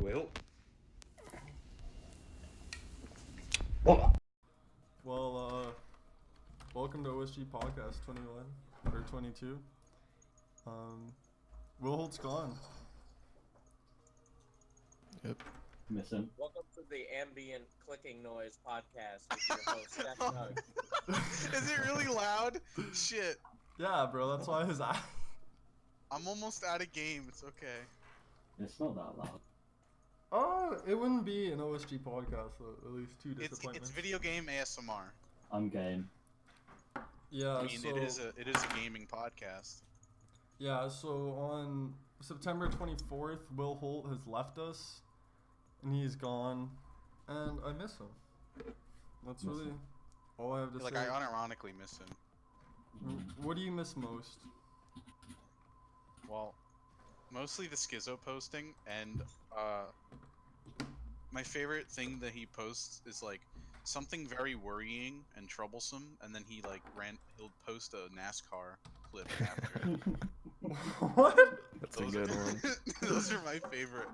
Will. Well, welcome to OSG Podcast 21 or 22. Will Holt's gone. Yep. Miss him. Welcome to the ambient clicking noise podcast with your host, Steph Doug. Is it really loud? Shit. Yeah, bro, that's why his eye. I'm almost out of game. It's okay. It's not that loud. Oh, it wouldn't be an OSG podcast though. At least two It's disappointments. video game ASMR. I'm game. Yeah, I mean, so it is a gaming podcast. yeah, so on September 24th, Will Holt has left us, and he's gone, and I miss him. That's Miss really him. all I have to Like say. I unironically miss him. What do you miss most? Well, mostly the schizo posting, and my favorite thing that he posts is like something very worrying and troublesome, and then he'll post a NASCAR clip after it. What? That's a good one. Those are my favorite.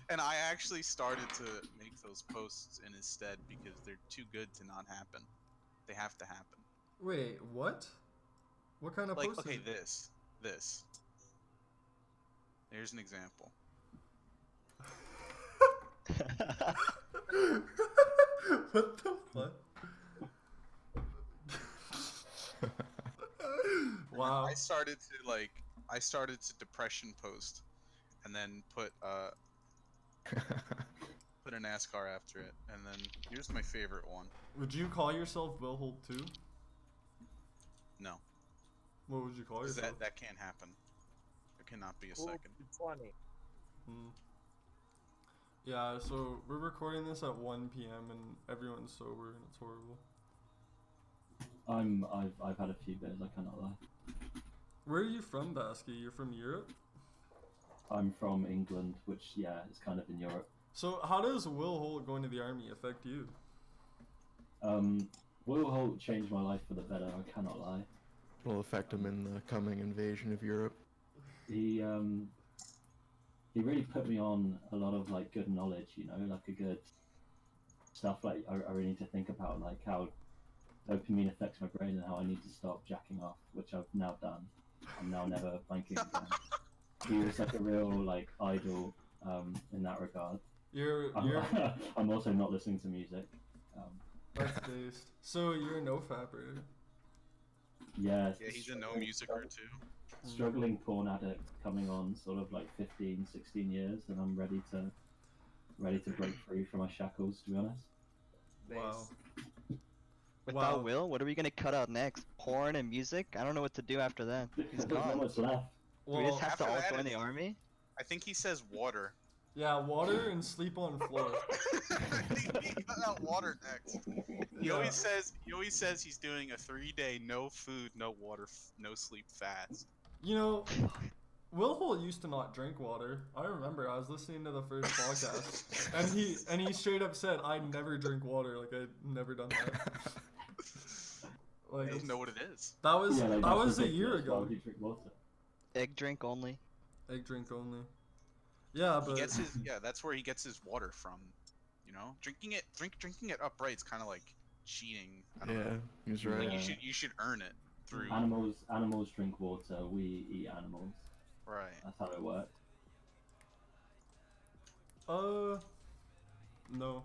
And I actually started to make those posts in his stead because they're too good to not happen. They have to happen. Wait, what? What kind of Like, post? okay, this. Here's an example. What the fuck? Wow. I started to depression post, and then put a NASCAR after it, and then here's my favorite one. Would you call yourself Will Holt too? No, What would you call 'cause yourself? that can't happen. There cannot be a Ooh, second. 20. Hmm. Yeah, so we're recording this at 1 p.m. and everyone's sober and it's horrible. I've had a few beers, I cannot lie. Where are you from, Basky? You're from Europe? I'm from England, which is kind of in Europe. So how does Will Holt going to the army affect you? Will Holt changed my life for the better, I cannot lie. Will affect him in the coming invasion of Europe. He really put me on a lot of like good knowledge, like a good stuff like I really need to think about like how dopamine affects my brain and how I need to stop jacking off, which I've now done. I'm now never blanking again. He was like a real like idol in that regard. You're I'm also not listening to music. that's based. So you're a no-fapper. Yeah, Yeah, he's a no musicer too. struggling porn addict coming on sort of like 15, 16 years, and I'm ready to break free from my shackles, to be honest. Wow. Without Will, what are we gonna cut out next? Porn and music? I don't know what to do after that. He's There's not gone. much left. Do we just have to after all that join the it's- army? I think he says water. Yeah, water and sleep on floor. He cut out water next. He Yeah. always says he's doing a 3-day no food, no water, no sleep fast. You know, Will Holt used to not drink water. I remember I was listening to the first podcast, and he straight up said, "I never drink water. Like I've never done that." I Like don't know what it is. that was Yeah, like, that that's was a year ridiculous. Why ago. would you drink water? Egg drink only. Egg drink only. Yeah, He but gets his that's where he gets his water from. You know, drinking it upright is kind of like cheating. I don't Yeah, know. he's Like right. you should earn it through. Animals drink water. We eat animals. Right. That's how it works. no,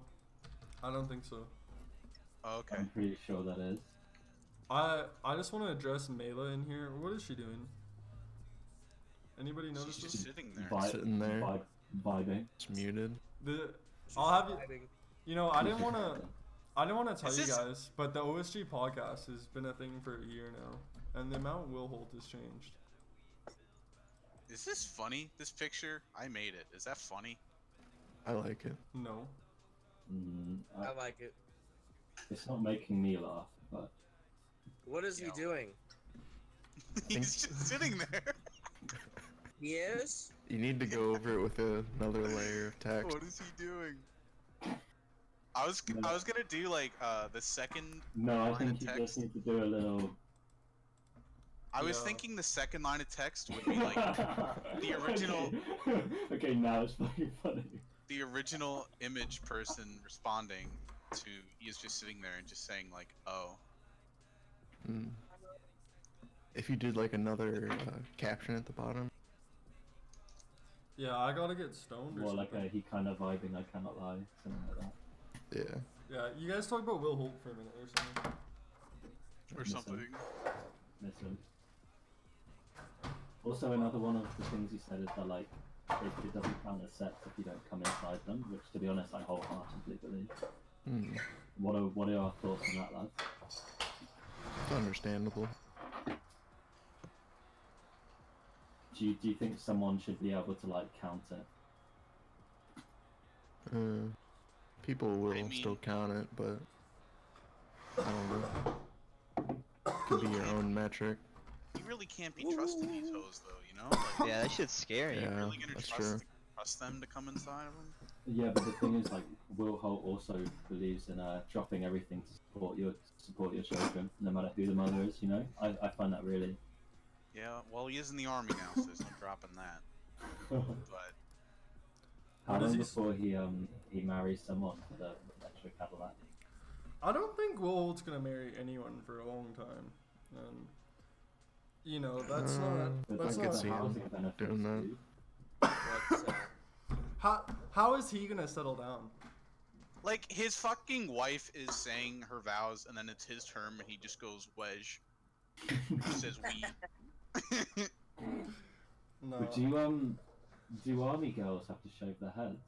I don't think so. Oh, okay. I'm pretty sure that is. I just want to address Mela in here. What is she doing? Anybody notice She's this? just sitting there. Sitting there. Vibing. It's muted. I'll have you. Vibing. You know, I didn't want to tell Is you this- guys, but the OSG podcast has been a thing for a year now, and the amount Will Holt has changed. Is this funny? This picture? I made it. Is that funny? I like it. No. I like it. It's not making me laugh, but What is he Yeah. doing? He's just sitting there. He is? You need to go over it with another layer of text. What is he doing? I was gonna do like the second no, I line think of you text. just need to do a little. I was Yeah. thinking the second line of text would be like the original. Okay, now it's fucking funny. the original image person responding to he is just sitting there and just saying like, "Oh." Mm. If you did like another caption at the bottom. Yeah, I gotta get stoned or Or like something. a he kind of vibing, I cannot lie, something like that. Yeah. Yeah, you guys talk about Will Holt for a minute or something. Or Listen. something. Listen. Also, another one of the things he said is that like it doesn't count as sex if you don't come inside them, which to be honest I wholeheartedly believe. Mm. What are our thoughts on that, lads? It's understandable. Do you think someone should be able to like count it? People will I mean- still count it, but I don't know. Could be your own metric. You really can't be trusting these hoes though, you know? Like, Yeah, that shit's scary. are you Yeah, really gonna that's trust them to come inside of them? Yeah, but the thing is, like, Will Holt also believes in dropping everything to support your children, no matter who the mother is. You know, I find that really. Yeah, well, he is in the army now, so there's no dropping that. But How What does long he before he marries someone for the extra Cadillac? I don't think Will Holt's gonna marry anyone for a long time, and you know that's not But that's I think could of not see the him housing benefits, doing that. dude. What's, how is he gonna settle down? like his fucking wife is saying her vows, and then it's his term, and he just goes wedge. He says we. No, But do army girls have to shave their heads?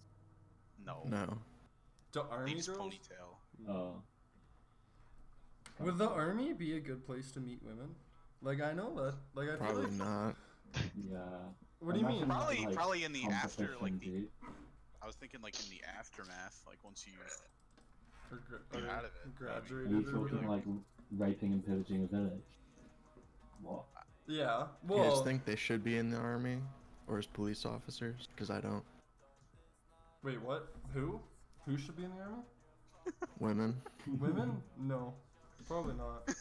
No. No. do They army just girls? ponytail. Oh. Would the army be a good place to meet women? Like I know that. Like I feel Probably like. not. Yeah. What do you mean? Imagine that, like, Probably in the after, like competition, the. dude. I was thinking like in the aftermath, like once you. Or Get out of it, Are you graduated or talking whatever? like raping and pillaging a village? What? Yeah. You guys Well, think they should be in the army or as police officers? Because I don't. wait, what? Who? Who should be in the army? Women. Women? No, probably not.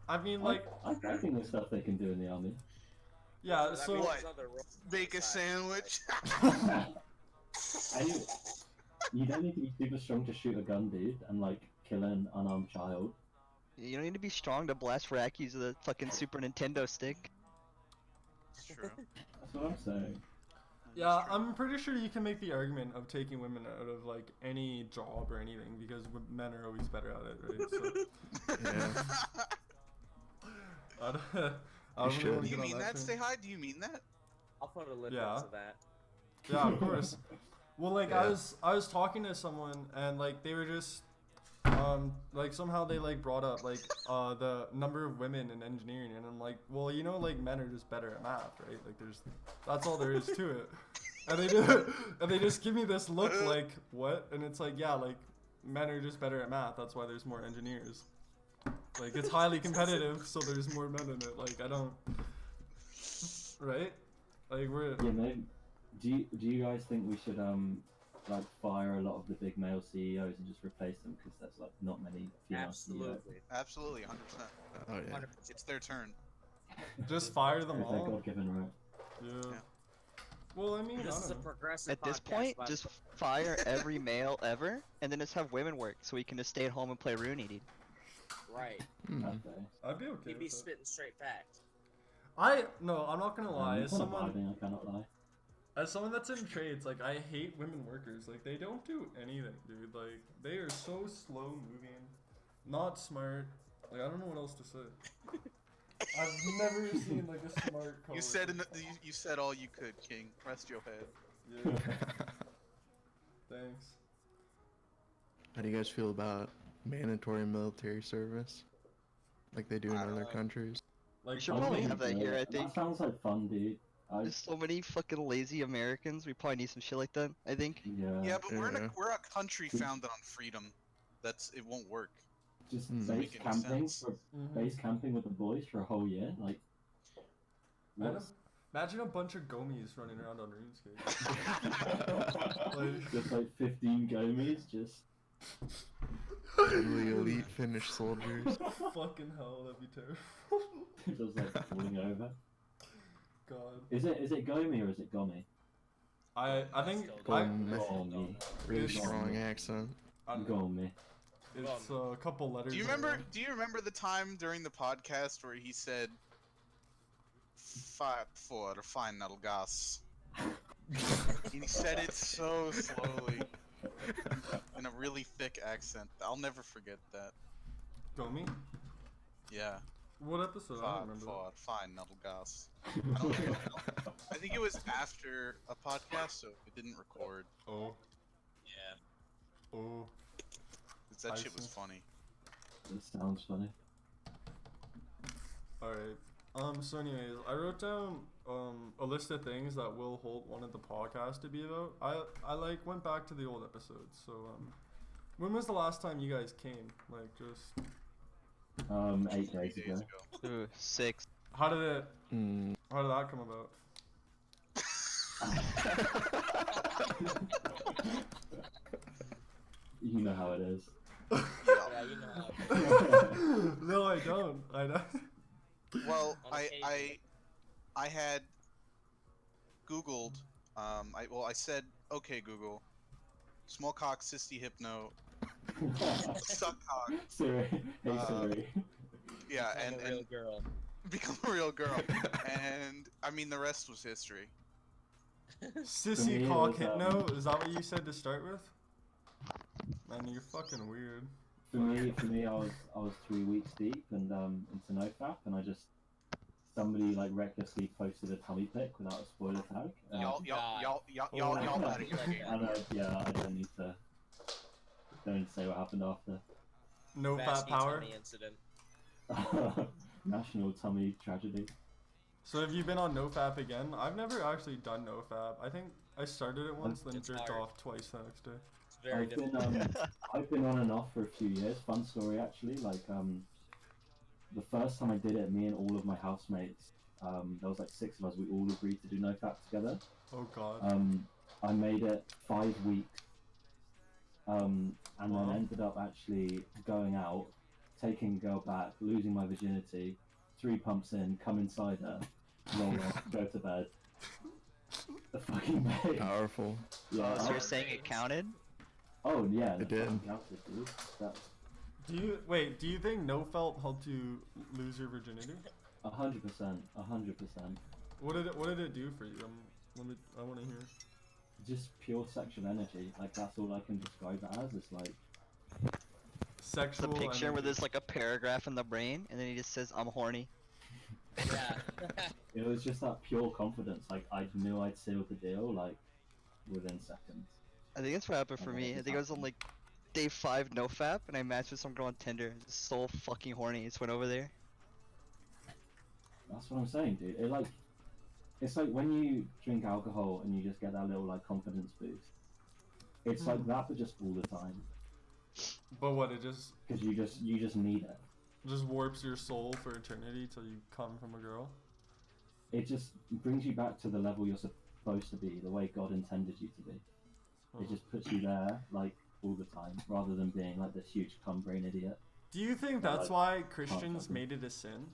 I mean, like, I think there's stuff they can do in the army. yeah. that So means What? other roles Make a besides, sandwich. And you don't need to be super strong to shoot a gun, dude, and like kill an unarmed child. You don't need to be strong to blast Rackies with a fucking Super Nintendo stick. It's true. That's what I'm saying. yeah, It's true. I'm pretty sure you can make the argument of taking women out of like any job or anything because men are always better at it, right? So Yeah. I don't, I don't should. really wanna Do you get on mean that? train. Stay high. Do you mean that? I'll put a lip Yeah. up to that. Yeah, of course. Well, like Yeah. I was talking to someone and like they were just like somehow they like brought up like the number of women in engineering and I'm like, well, you know, like men are just better at math, right? Like that's all there is to it. And they just give me this look like what? And it's like, yeah, like men are just better at math. That's why there's more engineers. Like it's highly competitive, so there's more men in it. Like I don't, right? Like we're Yeah, maybe. Do you guys think we should like fire a lot of the big male CEOs and just replace them because there's like not many female CEOs? Absolutely. Absolutely, 100%. Oh yeah. 100%. It's their turn. just fire them It's their all. God-given right. Yeah. Yeah. Well, I mean, I This is a don't know. progressive At this podcast, point, by the just way. fire every male ever, and then just have women work so we can just stay at home and play Rooney, dude. Right. Hmm. Okay. I'd be okay. He'd be with that. spitting straight facts. No, I'm not gonna lie. As I'm kinda someone, vibing, I cannot lie. as someone that's in trades, like I hate women workers. Like they don't do anything, dude. Like they are so slow moving, not smart. Like I don't know what else to say. I've never seen like a smart. You said you said all you could, King. Rest your head. Yeah. Thanks. How do you guys feel about mandatory military service? Like they do in I don't other know. countries? Like We should I probably think have that here, I that think. sounds like fun, dude. There's so many fucking lazy Americans. We probably need some shit like that, I think. Yeah. Yeah, but we're Yeah. a country founded on freedom. It won't work. Just Doesn't make base any camping sense. for Mhm. base camping with the boys for a whole year, like. What's... Imagine a bunch of gomies running around on RuneScape. Like- just like 15 gomies, just. Totally elite Finnish soldiers. Fucking hell, that'd be terrible. just like falling over. God. Is it gomi or is it gomi? I think Still I don't- Go on still me. don't. Really It's- strong accent. Go on me. it's a couple letters. Do you in a remember? row. Do you remember the time during the podcast where he said, "Fight for final gas"? He said it so slowly, in a really thick accent. I'll never forget that. Go me? Yeah. What episode? I Fight don't remember. for final gas. I don't know. I think it was after a podcast, so it didn't record. Oh, Yeah. oh. 'Cause that I shit was see. funny. It sounds funny. Alright. So anyways, I wrote down a list of things that Will Holt wanted the podcast to be about. I like went back to the old episodes. So when was the last time you guys came? Like just 8 3 days ago. Ooh, 6. how did that come about? You know how it is. Yeah. Yeah, you know. No, I don't. I don't. Well, On I had Googled. I said, "Okay, Google, small cock, cysty, hypno, suck cock, Siri. Hey Siri. yeah, Become and a real girl. become a real girl." And I mean, the rest was history. Sissy me, it cock was, hypno? Is that what you said to start with? Man, you're fucking weird. For me, I was 3 weeks deep and into NoFap, and I just somebody like recklessly posted a tummy pic without a spoiler tag. Y'all better get the game. And yeah, I don't need to say what happened after. No fat Vasky power. tummy incident. National tummy tragedy. So have you been on NoFap again? I've never actually done NoFap. I think I started it once, then It's jerked hard. off twice the next day. It's very I've been difficult. I've been on and off for a few years. Fun story actually. Like the first time I did it, me and all of my housemates, there was like 6 of us. We all agreed to do NoFap together. Oh god. I made it 5 weeks, and then Wow. ended up actually going out, taking a girl back, losing my virginity, 3 pumps in, come inside her, roll off, go to bed. The fucking bed. Powerful. Yeah. So I- you're saying it counted? Oh yeah, It that did. fucking counted, dude. That Do you think NoFap helped you lose your virginity? 100%, 100%. What did it do for you? I want to hear. Just pure sexual energy. Like that's all I can describe it as. It's like It's Sexual. a picture where energy. there's like a paragraph in the brain, and then he just says, "I'm horny." Yeah. it was just that pure confidence. Like I knew I'd seal the deal like within seconds. I think that's what happened for me. I think I was on like day 5 no fap, and I matched with some girl on Tinder. So fucking horny. Just went over there. That's what I'm saying, dude. It's like when you drink alcohol and you just get that little like confidence boost. It's like that, but just all the time. But what? It just Because you just need it. warps your soul for eternity till you come from a girl. It just brings you back to the level you're supposed to be, the way God intended you to be. It just puts you there like all the time, rather than being like this huge cum brain idiot. Do you think But, that's like, why Christians fucking- made it a sin?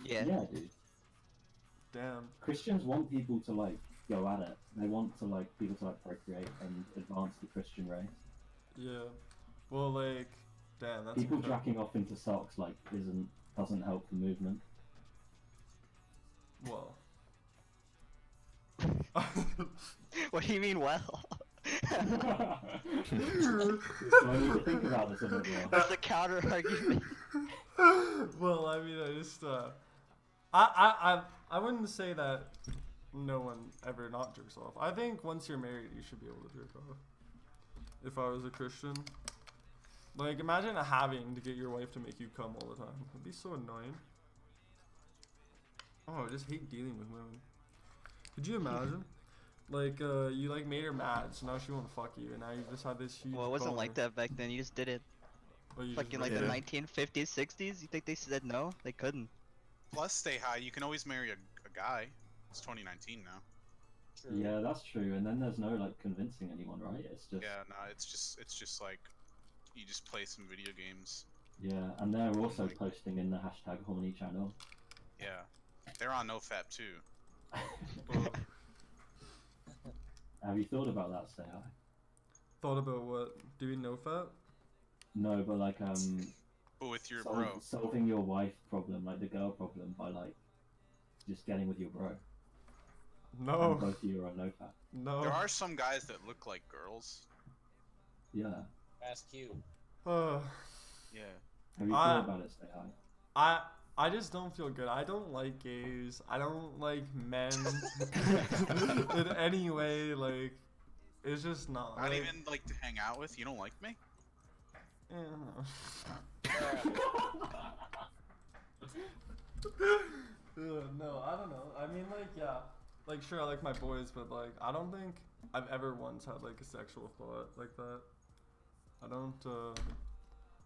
Yeah. Yeah, dude. Damn. Christians want people to like go at it. They want to like people to like procreate and advance the Christian race. Yeah. Well, like, damn. That's People incredible. jacking off into socks like doesn't help the movement. Well. What do you mean, well? So I need to think about this a bit more. That's the counter argument. Well, I mean, I just I wouldn't say that no one ever not jerks off. I think once you're married, you should be able to jerk off. If I was a Christian, like imagine having to get your wife to make you come all the time. It'd be so annoying. Oh, I just hate dealing with women. Could you imagine? Like, you like made her mad, so now she won't fuck you, and now you just had this huge. Well, it wasn't like boner. that back then. You just did it. Oh, you just Fucking like ripped the it? 1950s, 60s. You think they said no? They couldn't. Plus, stay high. You can always marry a guy. It's 2019 now. True. Yeah, that's true. And then there's no like convincing anyone, right? It's just Yeah, no, it's just like you just play some video games. yeah. And they're also Like- posting in the hashtag horny channel. Yeah, they're on NoFap too. Oh. Have you thought about that, Stay High? Thought about what? Doing no fat? No, but like But with your bro. solving your wife problem, like the girl problem, by like just getting with your bro. And No. both of you are on no fat. No. There are some guys that look like girls. Yeah. Ask you. Yeah. Have you thought about it, Stay High? I just don't feel good. I don't like gays. I don't like men in any way. Like, it's just not. Not like, even like to hang out with. You don't like me? No, I don't know. I mean, like, yeah, like sure, I like my boys, but like, I don't think I've ever once had like a sexual thought like that.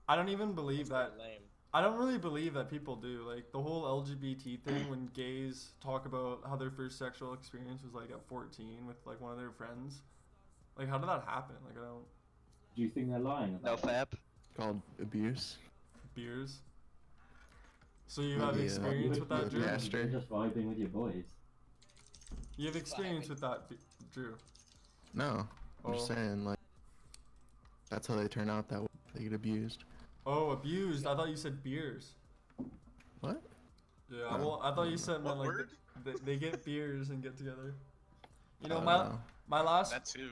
I don't even believe that. That's lame. I don't really believe that people do. Like the whole LGBT thing, when gays talk about how their first sexual experience was like at 14 with like one of their friends. Like, how did that happen? Like, I don't. Do you think they're lying No about it? fap. Called abuse. Beers. So you Maybe, have experience with that, yeah, Drew? yeah. You're just vibing with your boys. You have experience with that, Drew? No, I'm just Oh. saying, like, that's how they turn out that way. They get abused. Oh, abused. I thought you said beers. What? Yeah, No. well, I thought you said What meant like word? they get beers and get together. You know, Oh, my no. my last That too.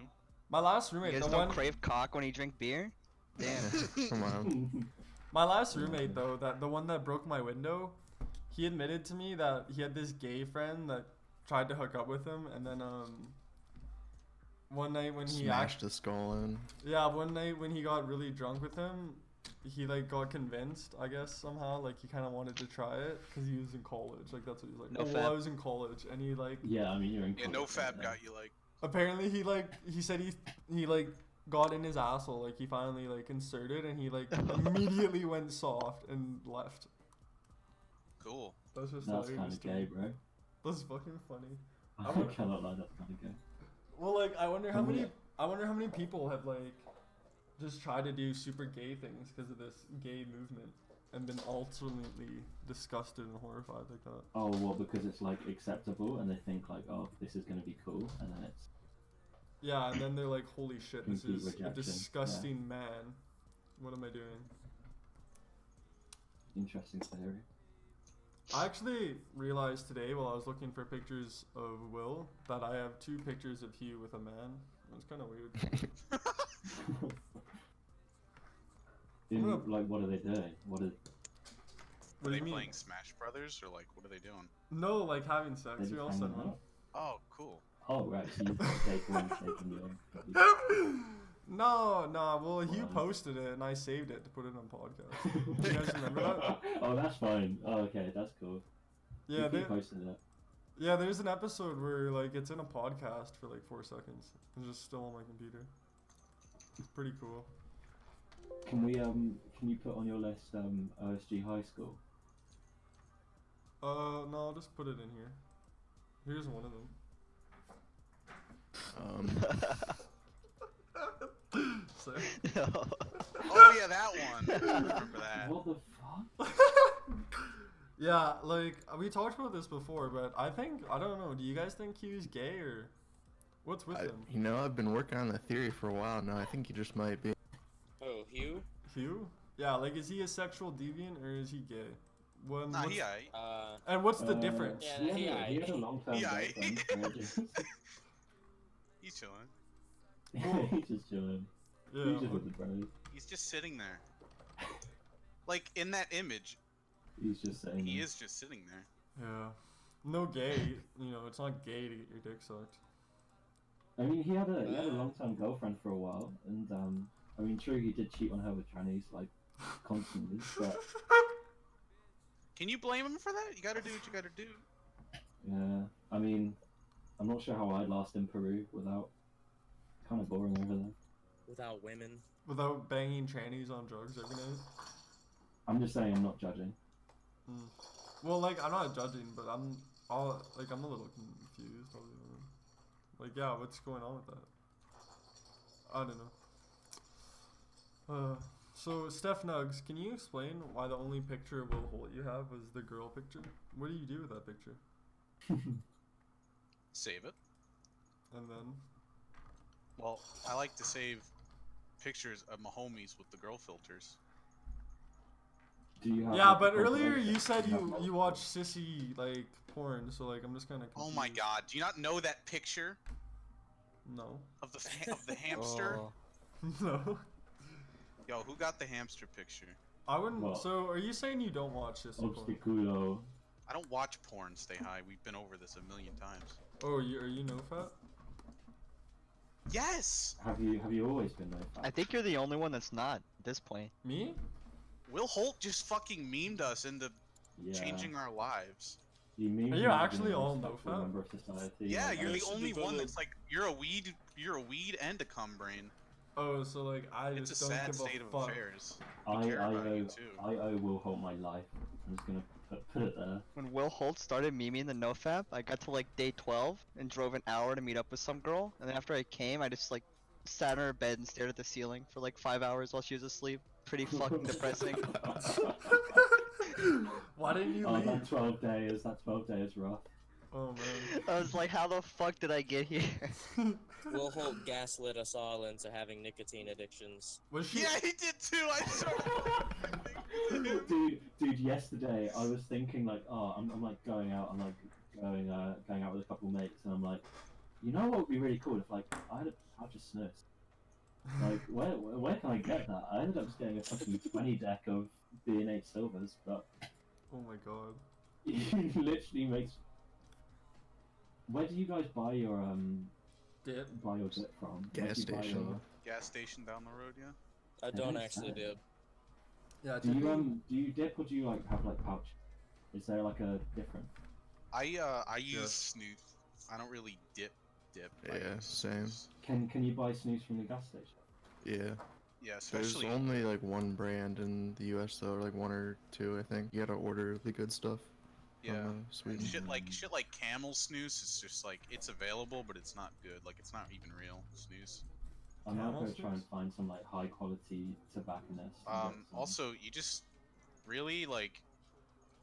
my last You roommate, guys the don't one crave cock when you drink beer? Damn. Come on. my last roommate though, that the one that broke my window, he admitted to me that he had this gay friend that tried to hook up with him, and then one night when he Smashed his skull in. one night when he got really drunk with him, he like got convinced, I guess somehow, like he kind of wanted to try it because he was in college. Like that's what he was like. No oh, well, I fap. was in college, and he like Yeah, I mean you're in. Yeah, no college right fab now. got you like. apparently he said he like got in his asshole, like he finally like inserted, and he like immediately went soft and left. Cool. That's just That's hilarious kind of to me. gay, bro. That's fucking funny. I I'm- cannot lie. That's kind of gay. Well, like I wonder how Can we- many people have like just tried to do super gay things because of this gay movement and been ultimately disgusted and horrified like that. Oh, well, because it's like acceptable, and they think like, oh, this is gonna be cool, and then it's Yeah, and then they're like, holy shit, this Complete is a rejection, disgusting man. What am I doing? interesting theory. I actually realized today while I was looking for pictures of Will that I have 2 pictures of Hugh with a man. That's kind of weird. In, gonna- like, what are they doing? What is? What Are do they you mean? playing Smash Brothers or like what are they doing? No, like having sex. They We just all hanging said one. out? Oh, cool. Oh, right. So you've taken one, taken your. No. Well, Hugh Well, posted it and I saved it to put it on podcast. Do you guys remember that? Oh, that's fine. Oh, okay, that's cool. Yeah, You they, posted it. yeah. There's an episode where like it's in a podcast for like 4 seconds. It's just still on my computer. It's pretty cool. Can we can you put on your list OSG High School? No, I'll just put it in here. Here's one of them. So, Oh yeah, that one. I remember that. What the fuck? yeah, like we talked about this before, but I don't know. Do you guys think Hugh's gay or what's with him? You know, I've been working on the theory for a while now. I think he just might be. Oh, Hugh? Hugh? Yeah, like is he a sexual deviant or is he gay? When, Nah, what's- he aight. and what's the difference? Yeah, He had a long-term Yeah, girlfriend. He's chilling. He's just chilling. Yeah. He's just with the bros. He's just sitting there. Like in that image, He's just saying. he is just sitting there. Yeah. No gay. You know, it's not gay to get your dick sucked. I mean, he had a long-term girlfriend for a while, and I mean, true, he did cheat on her with trannies like constantly, but Can you blame him for that? You gotta do what you gotta do. yeah, I mean, I'm not sure how I'd last in Peru without. Kind of boring over there. Without women. Without banging trannies on drugs every night. I'm just saying, I'm not judging. Well, like I'm not judging, but I'm a little confused. I'll be honest. Like, yeah, what's going on with that? I don't know. So Steph Nugs, can you explain why the only picture of Will Holt you have was the girl picture? What do you do with that picture? Save it. And then Well, I like to save pictures of my homies with the girl filters. Do you have? Yeah, like, a but earlier compilation? you said Do have you multiple? watch sissy like porn, so like I'm just kind of Oh confused. my god, do you not know that picture No. of the hamster? Oh. No. Yo, who got the hamster picture? I wouldn't. Well- So are you saying you don't watch sissy porn? Obstaculo. I don't watch porn, Stay High. We've been over this a million times. Oh, are you no fat? Yes! Have you always been no fat? I think you're the only one that's not at this point. Me? Will Holt just fucking memed us into Yeah. changing our lives. You mean Are you actually all no fat? member of society? Yeah, like, you're I the should only one develop- that's like you're a weed and a cum brain. Oh, so like I It's a just don't sad give state a of fuck. affairs. I care about you owe too. I owe Will Holt my life. I'm just gonna put it there. When Will Holt started memeing the nofap, I got to like day 12 and drove an hour to meet up with some girl. And then after I came, I just like sat in her bed and stared at the ceiling for like 5 hours while she was asleep. Pretty fucking depressing. Why didn't you Oh, leave? that 12 days. That 12 days rough. Oh man. I was like, how the fuck did I get here? Will Holt gaslit us all into having nicotine addictions. Was she? Yeah, he did too. I saw. dude, yesterday I was thinking like, oh, I'm like going out. I'm like going out with a couple mates, and I'm like, you know what would be really cool if like I had a pouch of snus. Like, where can I get that? I ended up just getting a fucking 20 deck of B&H Silvers, but Oh my god. it literally makes. Where do you guys buy your Dip. dip from? Where Gas do you buy station. Gas station down the road, yeah. I don't don't actually say. dip. Yeah. Do you do you dip or do you like have like pouch? Is there like a difference? I use Yeah. snooze. I don't really dip. I Yeah, use same. snooze. Can you buy snooze from the gas station? Yeah. Yeah, There's especially only like one brand in the US though, or like one or two, I think. You gotta order the good stuff. yeah. From, Sweden. Shit like camel snooze is just like it's available, but it's not good. Like it's not even real snooze. I might go Camel try and snooze? find some like high quality tobacconist. and get some- Also, you just really like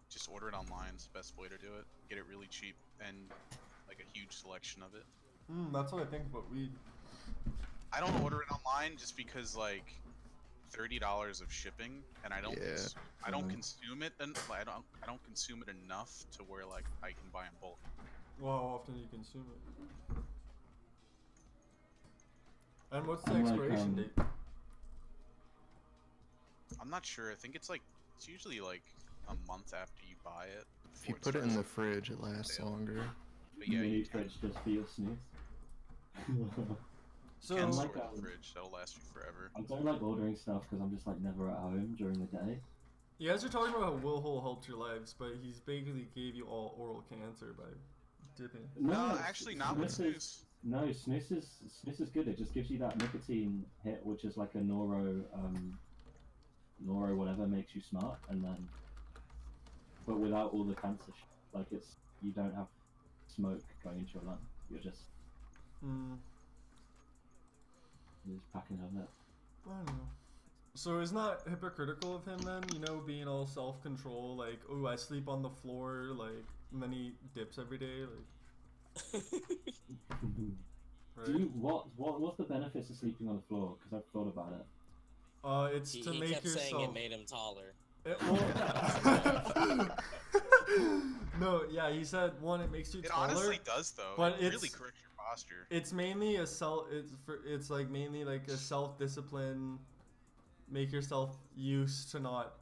just order it online. It's the best way to do it. Get it really cheap and like a huge selection of it. That's what I think about weed. I don't order it online just because like $30 of shipping, and I don't Yeah. I don't Mhm. consume it, and I don't consume it enough to where like I can buy in bulk. Well, how often do you consume it? And what's the I'm like, expiration date? I'm not sure. I think it's usually like a month after you buy it. If you before put it in the starts fridge, it lasts sale. longer. But yeah, mini you can, fridge just for your snooze. So can like, store it in the fridge. That'll last you forever. I don't like ordering stuff because I'm just like never at home during the day. you guys are talking about how Will Hole helped your lives, but he's basically gave you all oral cancer by dipping. No, it's- actually not with snooze is- snooze. No, snus is good. It just gives you that nicotine hit, which is like a noro whatever makes you smart, and then, but without all the cancer. Like you don't have smoke going into your lung. You're just packing on it. I don't know. So it's not hypocritical of him then, you know, being all self-control, like, oh, I sleep on the floor, like, and then he dips every day, like, right? Do you what's the benefits of sleeping on the floor? Because I've thought about it. It's He to make kept yourself. saying it made him taller. Well, no, yeah, he said one, it makes you It taller. honestly does though. but it really it's- corrects your posture. It's mainly a it's like mainly like a self-discipline, make yourself used to not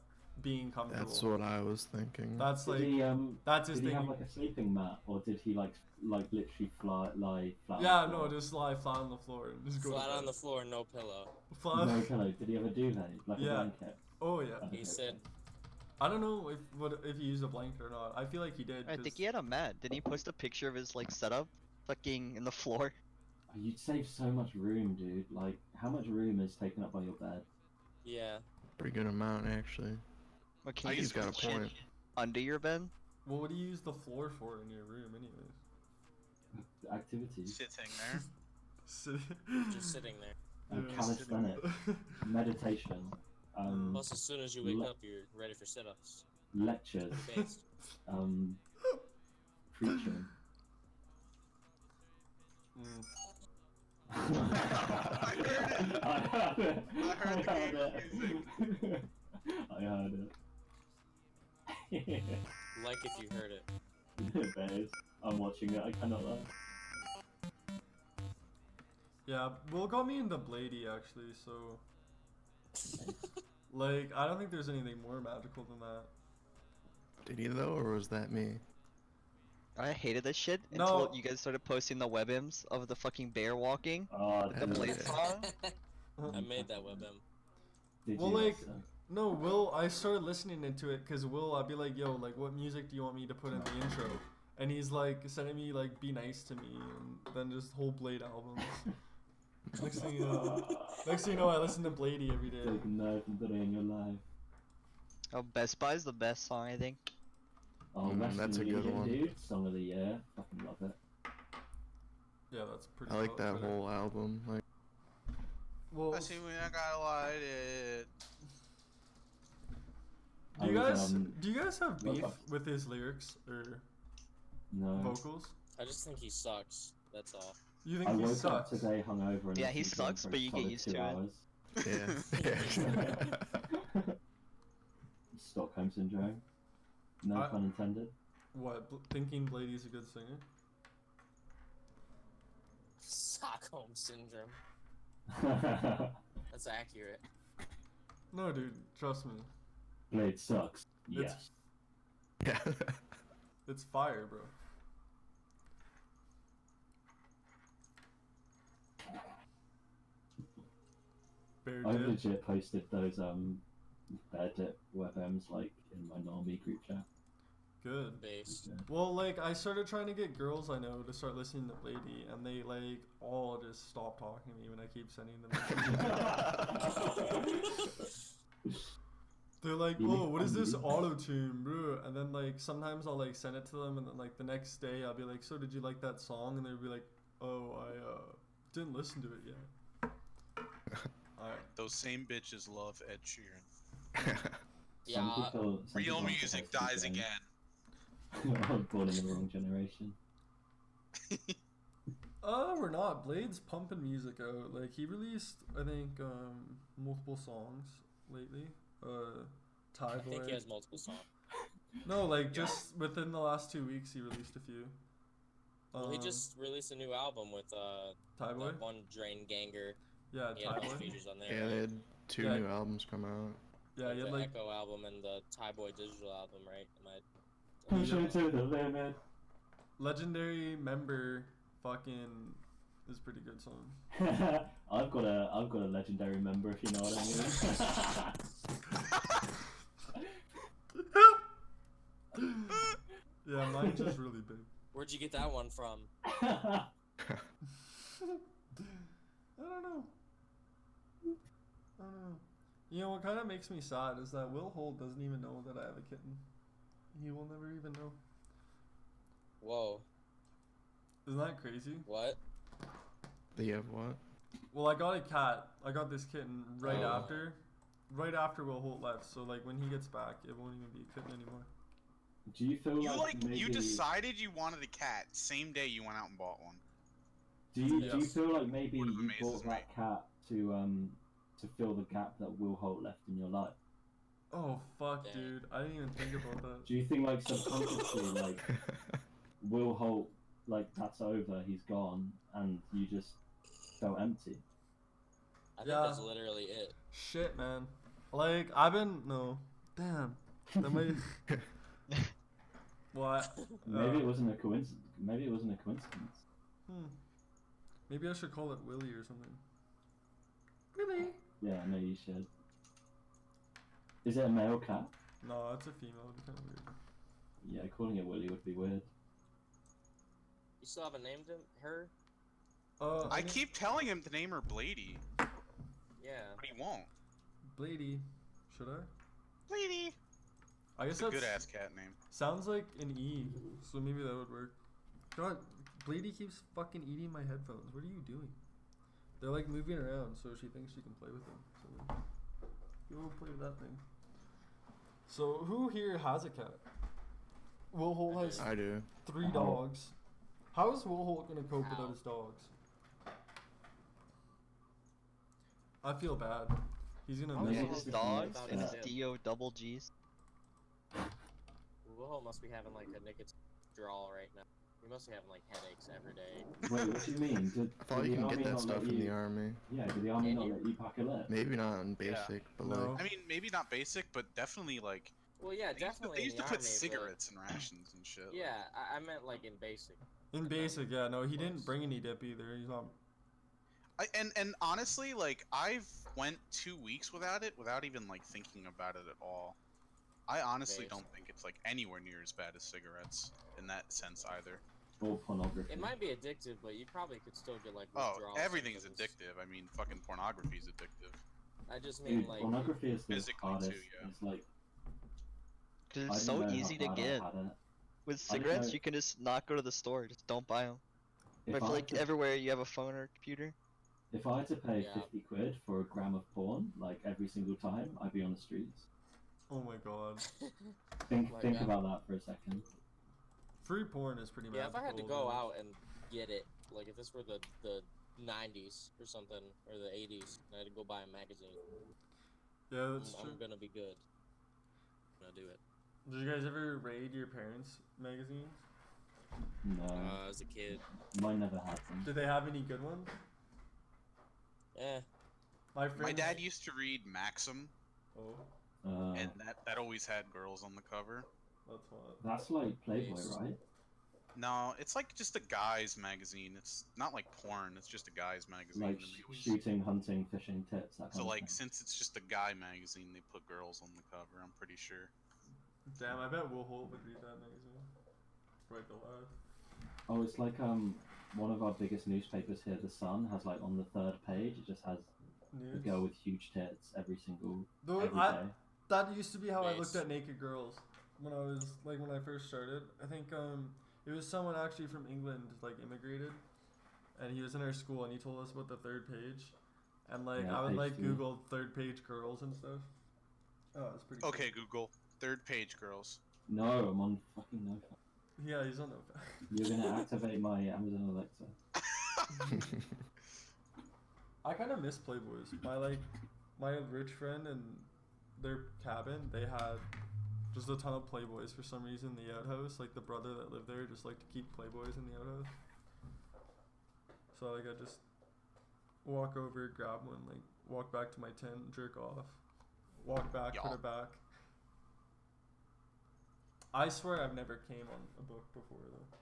being comfortable. That's what I was thinking. That's Did like he that's his did he thing. have like a sleeping mat, or did he like literally lie flat? Yeah, on the no, floor? just lie flat on the floor and just go. to Flat on bed. the floor, no pillow. Flat. No pillow. Did he have a duvet, like Yeah. a blanket? Oh yeah. He said, I don't know if he used a blanket or not. I feel like he did. I 'cause- think he had a mat. Didn't he post a picture of his like setup, fucking in the floor? Oh, you'd save so much room, dude. Like, how much room is taken up by your bed? yeah. Pretty good amount actually. What, can I you use just got a put shit point. under your bed? Well, what do you use the floor for in your room, anyways? Activities, Sitting there. Just sitting there. Yeah. calisthenics, meditation, Plus, as soon as you wake up, you're ready for sit-ups. lectures, Based. Mm. preaching. it. I heard the game music. I heard it. Like if you heard it. Bears. I'm watching it. I cannot lie. Yeah, Will got me into Blady actually, so like I don't think there's anything more magical than that. Did he though, or was that me? I hated this shit No. until you guys started posting the webms of the fucking bear walking. Oh, The Yeah. Blade song. I made that WebM. Did Well, you? like- Also? No, Will, I started listening into it because Will, I'd be like, yo, like, what music do you want me to put in the intro? And he's like sending me like, be nice to me, and then just whole Blade albums. Next thing you know, I listen to Blady every day. Taking nothing today in your life. Oh, Best Buy's the best song, I think. Oh, Mm, that's a good Legion, one. dude. Song of the year. Fucking love it. Yeah, that's pretty. I like that solid. whole album. Like, Well, I see when I gotta light it. do you I was, guys have what beef about- with his lyrics or No. vocals? I just think he sucks. That's all. You think I he woke sucks? up today hungover and Yeah, listened he to him sucks, for a but you get solid used 2 to it. hours. yeah. Stockholm syndrome. No I- pun intended. What? Thinking Blady's a good singer? Stockholm syndrome. That's accurate. No, dude, trust me. Blade sucks. It's Yes. yeah. it's fire, bro. Bear I dip. legit posted those Bear Dip WebMs like in my normie group chat. Good. Based. Well, like I started trying to get girls I know to start listening to Blady, and they like all just stop talking to me when I keep sending them. They're like, You "Whoa, make what is fun, this dude." auto tune, bro?" And then like sometimes I'll like send it to them, and then like the next day I'll be like, "So did you like that song?" And they'll be like, "Oh, I didn't listen to it yet." Alright. Those same bitches love Ed Sheeran. Yeah. Some Real people aren't music supposed to dies be again. I was born in the wrong generation. We're not. Blade's pumping music out. Like he released, I think, multiple songs lately. Thai I Boy. think he has multiple songs. No, like just within the last 2 weeks, he released a few. Well, he just released a new album with Thai Boy. that one Drain Ganger. Yeah, He had Thai a bunch of Boy. features on there. Yeah, right? they had 2 Yeah. new albums come out. Yeah, he the had like Echo album and the Thai Boy digital album, right? Am I? Push it to the limit. legendary member. Fucking is a pretty good song. I've got a legendary member, if you know what I mean. Yeah, mine's just really big. Where'd you get that one from? I don't know. I don't know. You know what kind of makes me sad is that Will Holt doesn't even know that I have a kitten. He will never even know. Whoa. Isn't that crazy? What? They have what? Well, I got a cat. I got this kitten right Oh. after Will Holt left. So like when he gets back, it won't even be a kitten anymore. Do you feel You like maybe? you decided you wanted a cat. Same day you went out and bought one. Do you Yes. feel like maybe Would've you amazes bought that me. cat to fill the gap that Will Holt left in your life? Oh fuck, Dang. dude! I didn't even think about that. Do you think like subconsciously like Will Holt, like that's over, he's gone, and you just felt empty? I think Yeah. that's literally it. Shit, man. Like damn. That might. What? Maybe it wasn't a coincidence. Maybe it wasn't a coincidence. Maybe I should call it Willie or something. Willie. Yeah, no, you should. Is it a male cat? No, it's a female. It'd be kind of weird. Yeah, calling it Willy would be weird. You still haven't named him? Her? I keep telling him to name her Blady, Yeah. but he won't. Blady. Should I? Blady. I guess It's a that's good ass cat name. sounds like an E, so maybe that would work. God, Blady keeps fucking eating my headphones. What are you doing? They're like moving around, so she thinks she can play with them. So go play with that thing. So who here has a cat? Will Holt has I do. 3 Oh. dogs. How is Will Holt gonna cope Ow. without his dogs? I feel bad. He's gonna Oh, miss yeah, And it. his Maybe dogs without and his a dip. Dio double G's. Will must be having like a nicotine withdrawal right now. He must be having like headaches every day. Wait, what do you mean? I thought you can get that stuff in the army. Yeah, did the army Can not you? let you pack a lip? Maybe not in Yeah. basic, but No. I mean, maybe not basic, but definitely like Well, yeah, they used to, definitely they in used the to army, put cigarettes in rations and shit. But... Yeah, I meant like in basic. In basic, yeah, no, he didn't bring any dip either. He's not. And honestly, like I've went 2 weeks without it, without even like thinking about it at all. I honestly Base. don't think it's like anywhere near as bad as cigarettes in that sense either. Or pornography. It might be addictive, but you probably could still get like Oh, withdrawal everything is symptoms. addictive. I mean, fucking pornography is addictive. I just mean Dude, like pornography is the physically hardest. too, yeah. It's like Cause I it's didn't so know easy to how bad I get. had it. With I didn't cigarettes, know- you can just not go to the store. Just don't buy them. If I feel I like had to- everywhere you have a phone or a computer. If I had to pay Yeah. 50 quid for a gram of porn, like every single time, I'd be on the streets. Oh my god. Think Like think that. about that for a second. Free porn is pretty yeah, if I had to magical, go though. out and get it, like if this were the 90s or something or the 80s, and I had to go buy a magazine, Yeah, that's true. I'm gonna be good. I'm gonna do it. Did you guys ever raid your parents' magazines? No, As a kid, mine never had them. Did they have any good ones? eh. My My friends. dad used to read Maxim, Oh, and that always had girls on the cover. that's what. That's like Playboy, Nice. right? No, it's like just a guy's magazine. It's not like porn. It's just a guy's magazine. Like and they always- shooting, hunting, fishing, tits. That kind So of like, thing. since it's just a guy magazine, they put girls on the cover. I'm pretty sure. Damn, I bet Will Holt would read that magazine. Right aloud. Oh, it's like one of our biggest newspapers here, The Sun, has like on the third page, it just has a News. girl with huge tits every single Though every I, day. that used to be how I looked Nice. at naked girls when I was when I first started. I think it was someone actually from England like immigrated, and he was in our school and he told us about the third page, and like Yeah, I would page like 2. Google third page girls and stuff. Oh, it's pretty. Okay, Google, third page girls. No, I'm on fucking no. Cool. Yeah, he's on no. You're gonna activate my Amazon Alexa. I kind of miss Playboys. My rich friend and their cabin, they had just a ton of Playboys for some reason in the outhouse. Like the brother that lived there just liked to keep Playboys in the outhouse. So like I just walk over, grab one, like walk back to my tent, jerk off, walk back, put Y'all. it back. I swear I've never came on a book before though.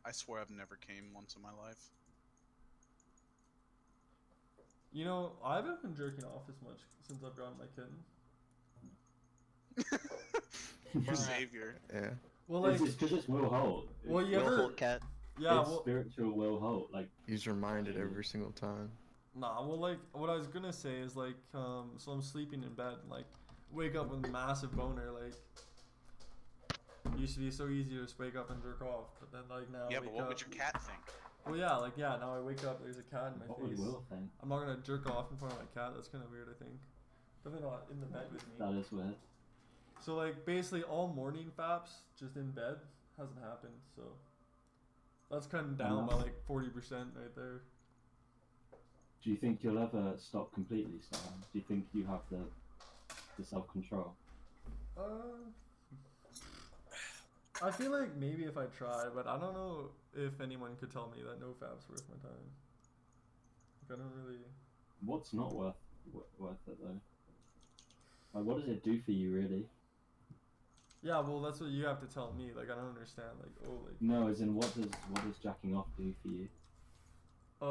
I swear I've never came once in my life. You know, I haven't been jerking off as much since I've gotten my kitten. Your savior. Yeah. Well, like, It's because it's Will Holt. well, you Will ever? Holt cat. Yeah, It's well, spiritual Will Holt. Like He's reminded every single time. nah, well, like, what I was gonna say is, like, so I'm sleeping in bed, and, like, wake up with a massive boner, like, used to be so easy to just wake up and jerk off, but then, like, now Yeah, I but wake what up. would your cat think? Well, yeah, like, yeah, now I wake up, there's a cat in my what would face. Will think? I'm not gonna jerk off in front of my cat, that's kind of weird, I think. Definitely not in the bed with me. That is weird. So, like, basically all morning faps, just in bed, hasn't happened, so. That's kind of down by, like, 40% right there. Do you think you'll ever stop completely, Stan? Do you think you have the self-control? I feel like maybe if I try, but I don't know if anyone could tell me that no fap's worth my time. Like, I don't really. What's not worth it though? Like, what does it do for you, really? Yeah, well, that's what you have to tell me. Like, I don't understand. Like, oh, like, No, as in what does jacking off do for you? I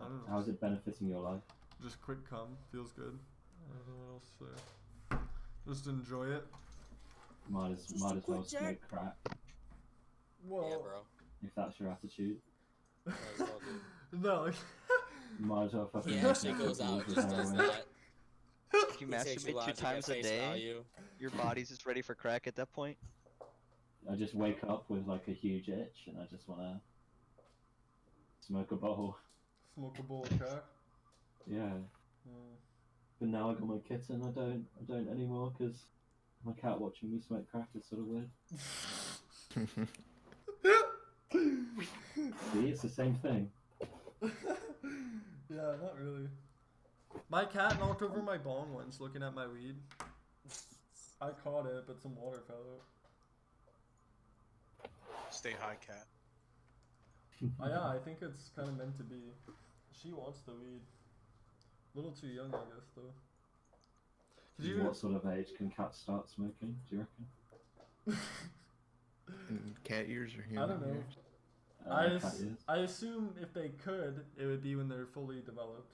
don't know. How's it benefiting your life? Just quick cum feels good. I don't know what else to say. Just enjoy it. Might as Just a well quick jack. smoke crack Well, Yeah, bro. if that's your attitude. Might as well, dude. no, like, Might as well fucking. He make actually yourself goes out, use just the does heroin. that. If you He takes masturbate 2 logic at times a face day, value. your body's just ready for crack at that point. I just wake up with like a huge itch and I just wanna smoke a bowl. smoke a bowl of crack. Yeah. Mm. But now I got my kitten. I don't anymore because my cat watching me smoke crack is sort of weird. See, it's the same thing. Yeah, not really. My cat knocked over my bong once looking at my weed. I caught it, but some water fell out. Stay high, cat. Oh, yeah, I think it's kind of meant to be. She wants the weed. A little too young, I guess, though. Did you? What sort of age can cats start smoking, do you reckon? And cat ears or human I don't know. ears? Cat ears. I assume if they could, it would be when they're fully developed.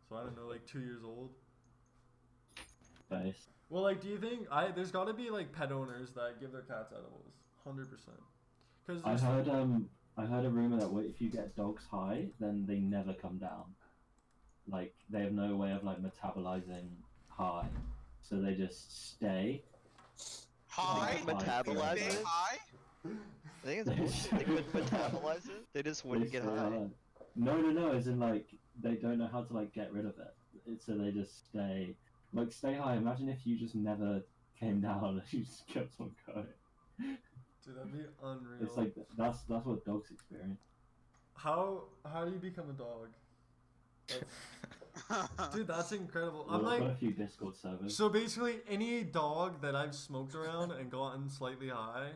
So I don't know, like 2 years old. Base. Well, like, do you think there's got to be like pet owners that give their cats edibles, 100%. Because I heard a rumor that if you get dogs high, then they never come down. Like they have no way of like metabolizing high, so they just stay. High? They metabolize Stay it? high? I think it's bullshit. They couldn't metabolize it. They just wouldn't get high. No. As in like they don't know how to like get rid of it. So they just stay. Like stay high. Imagine if you just never came down and you just kept on going. Dude, that'd be unreal. It's like that's what dogs experience. How do you become a dog? Dude, that's incredible. Well, I'm I've got a like, few Discord servers. so basically, any dog that I've smoked around and gotten slightly high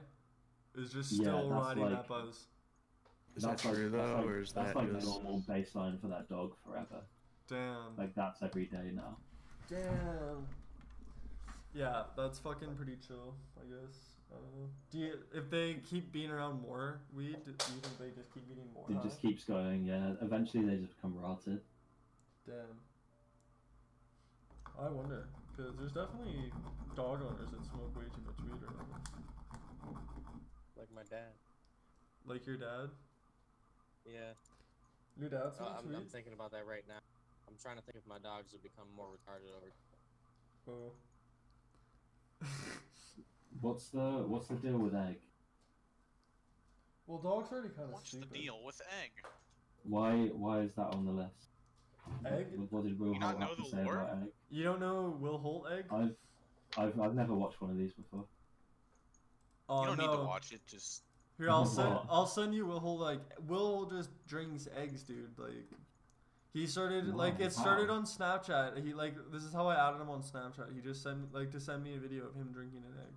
is just Yeah, still that's riding like- that buzz. Is that true though, or is that's that like the just... normal baseline for that dog forever? Damn. Like that's every day now. Damn. Yeah, that's fucking pretty chill, I guess. I don't know. If they keep being around more weed, do you think they just keep getting more It high? just keeps going. Yeah. Eventually they just become rotted. Damn. I wonder, because there's definitely dog owners that smoke way too much weed or something. Like my dad. Like your dad? Yeah. Your dad smokes I'm weed? thinking about that right now. I'm trying to think if my dogs would become more retarded over. Oh. What's the deal with egg? Well, dogs are already kind of What's stupid. the deal with egg? Why is that on the list? Egg? What did Will You not Holt have know to the say lore? about egg? You don't know Will Holt egg? I've never watched one of these before. Oh You don't no. need to watch it, just... Here, I'll send you Will Holt. Like, Will Holt just drinks eggs, dude. Like, he started like it started on Snapchat. He like this is how I added him on Snapchat. He just sent me a video of him drinking an egg.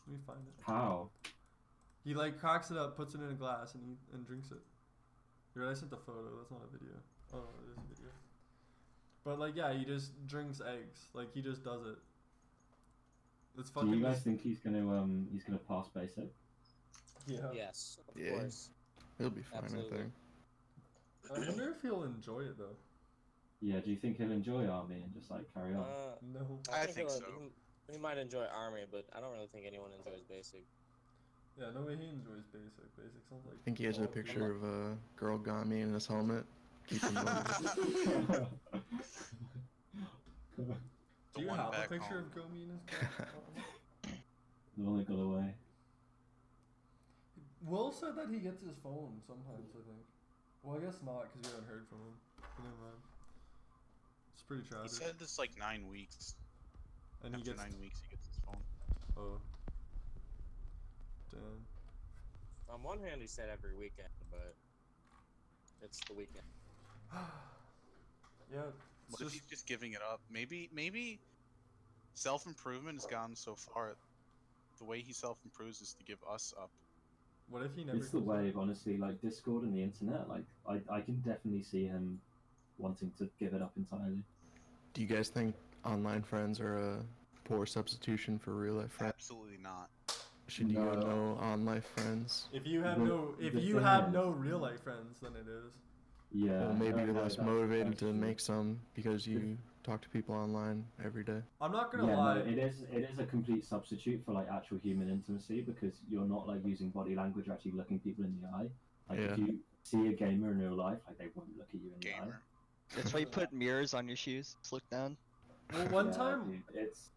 Let me find it. How? He like cracks it up, puts it in a glass, and drinks it. Here, I sent the photo. That's not a video. Oh, no, it is a video. But like, yeah, he just drinks eggs. Like, he just does it. It's fucking. Do you guys think he's gonna pass basic? Yeah. Yes, of Yeah. course. He'll be fine, Absolutely. I think. I wonder if he'll enjoy it though. Yeah. Do you think he'll enjoy army and just like carry on? No. I think so. He might enjoy army, but I don't really think anyone enjoys basic. Yeah, no way he enjoys basic. Basic sounds like. I think he has a dog picture food. of a girl got me in his helmet. Keep him going. Do you one have a back picture home. of Gomi in his The one that got away. Will said that he gets his phone sometimes, I think. Well, I guess not, because we haven't heard from him. But never mind. It's pretty He tragic. said this like 9 weeks. And he After gets. 9 weeks, he gets his phone. Oh. Damn. On one hand, he said every weekend, but it's the weekend. Yeah. What if he's just giving it up? Maybe self-improvement has gone so far. The way he self-improves is to give us up. What if he never. It's the goes up? wave, honestly. Like Discord and the internet. Like I can definitely see him wanting to give it up entirely. Do you guys think online friends are a poor substitution for real life friends? Absolutely not. Should you go No. no on life friends? If you have The if you thing have is- no real life friends, then it is. Yeah. Well, maybe you're no, less that's motivated to true. make some because you talk to people online every day. I'm not gonna Yeah, lie. no, it is a complete substitute for like actual human intimacy because you're not like using body language or actually looking people in the eye. Like if Yeah. you see a gamer in real life, like they won't look at you in the eye. Gamer. That's why you put mirrors on your shoes. Just look down. Well, one Yeah, time dude, it's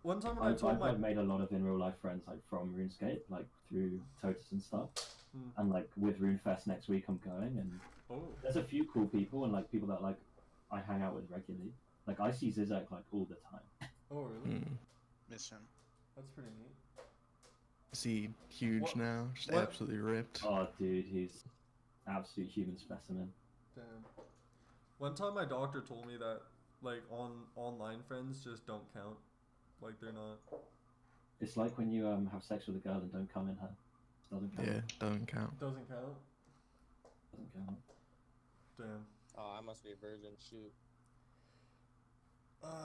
when I I've told my like, made a lot of in real life friends like from RuneScape, like through Totus and stuff. Hmm. And like with RuneFest next week, I'm going, and oh there's a few cool people and like people that like I hang out with regularly. Like I see Zizek like all the time. oh really? Hmm. Miss him. That's pretty neat. Is he huge What- now? Just what- absolutely ripped. Oh, dude, he's absolute human specimen. Damn. One time my doctor told me that like online friends just don't count. Like they're not. It's like when you have sex with a girl and don't come in her. It doesn't count. Yeah, doesn't count. Doesn't count. Doesn't count. Damn. Oh, I must be a virgin. Shoot.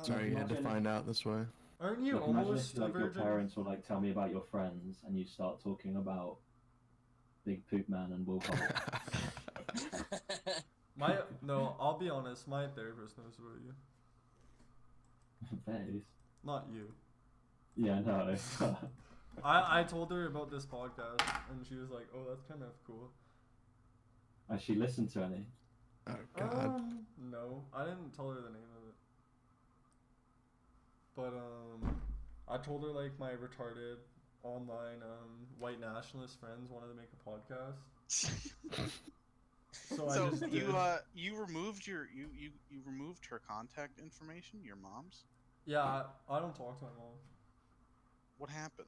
Sorry, you had to imagine- find out this way. Aren't you Like, imagine almost if a like your virgin? parents will like tell me about your friends, and you start talking about Big Poop Man and Will Holt. No, I'll be honest. My therapist knows about you, Face. not you. Yeah, no. I told her about this podcast, and she was like, "Oh, that's kind of cool." Has she listened to any? Oh god. No, I didn't tell her the name of it. But I told her like my retarded online white nationalist friends wanted to make a podcast. So I So just you did. you removed you removed her contact information, your mom's? Yeah, I don't talk to my mom. What happened?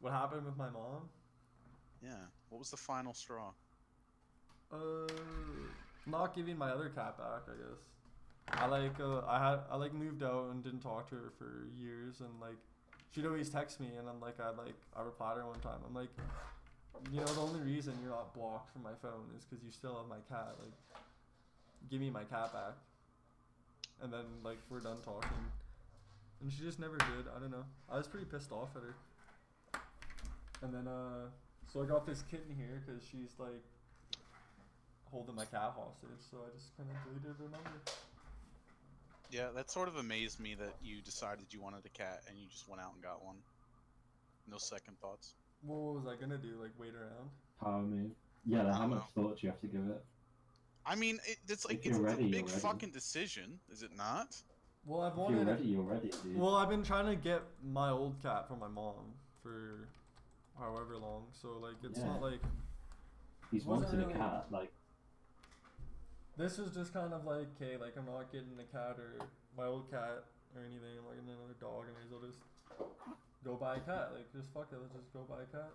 What happened with my mom? Yeah. What was the final straw? Not giving my other cat back, I guess. I moved out and didn't talk to her for years, and like she'd always text me, and I'm like I replied to her one time. I'm like, you know, the only reason you're not blocked from my phone is because you still have my cat. Like, give me my cat back. And then like we're done talking, and she just never did. I don't know. I was pretty pissed off at her. And then so I got this kitten here because she's like holding my cat hostage. So I just kind of deleted her number. Yeah, that sort of amazed me that you decided you wanted a cat and you just went out and got one. No second thoughts. Well, what was I gonna do? Like wait around? Power move. Yeah, I how don't much know. thought do you have to give it? I mean, it's like If you're it's ready, a you're big ready. fucking decision, is it not? Well, I've If you're wanted. ready, you're ready, dude. Well, I've been trying to get my old cat from my mom for however long. So like it's Yeah. not like He's wasn't wanted really- a cat, like, this was just kind of like, okay, like I'm not getting a cat or my old cat or anything. I'm like another dog, and I'll just go buy a cat. Like just fuck it, let's just go buy a cat.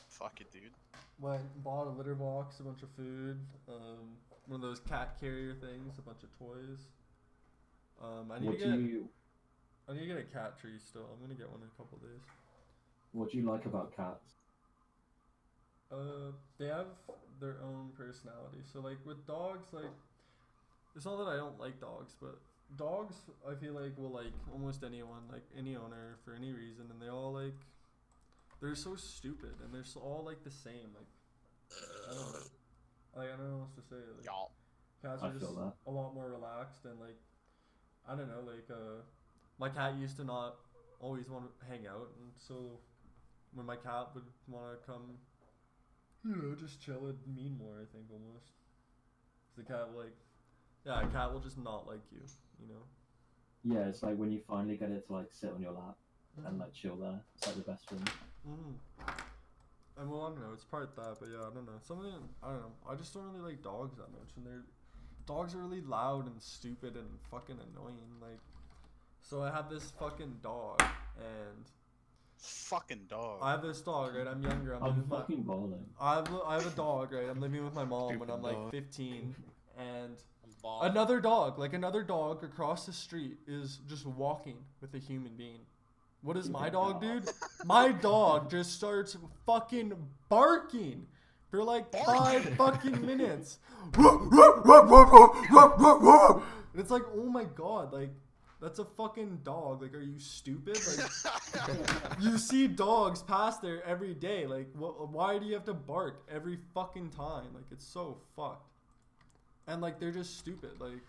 Fuck it, dude. Went bought a litter box, a bunch of food, one of those cat carrier things, a bunch of toys. I need what to do get you I need to get a cat tree still. I'm gonna get one in a couple days. what do you like about cats? They have their own personality. So like with dogs, like it's not that I don't like dogs, but dogs I feel like will like almost anyone, like any owner for any reason, and they all like they're so stupid and they're all like the same. Like I don't know. Like I don't know what else to say. Like, Y'all. cats I are just feel that. a lot more relaxed and like I don't know, like my cat used to not always want to hang out, and so when my cat would want to come, you know, just chill, it'd mean more, I think, almost. 'Cause the cat will, like, yeah, a cat will just not like you, you know. Yeah, it's like when you finally get it to like sit on your lap and like chill there. It's like the best feeling. And well, I don't know, it's part that, but yeah, I don't know. Something, I don't know. I just don't really like dogs that much, and dogs are really loud and stupid and fucking annoying. Like, so I have this fucking dog, and Fucking dog. I have this dog, right? I'm younger. I'm I'm living with fucking balling. I have a dog, right? I'm living with my mom when Stupid I'm like dog. 15, and I'm balling. another dog across the street is just walking with a human being. What does my dog do? My dog just starts fucking barking for like 5 fucking minutes. And it's like, oh my god, like that's a fucking dog. Like, are you stupid? Like, you see dogs pass there every day. Like, why do you have to bark every fucking time? Like, it's so fucked. And like, they're just stupid. Like,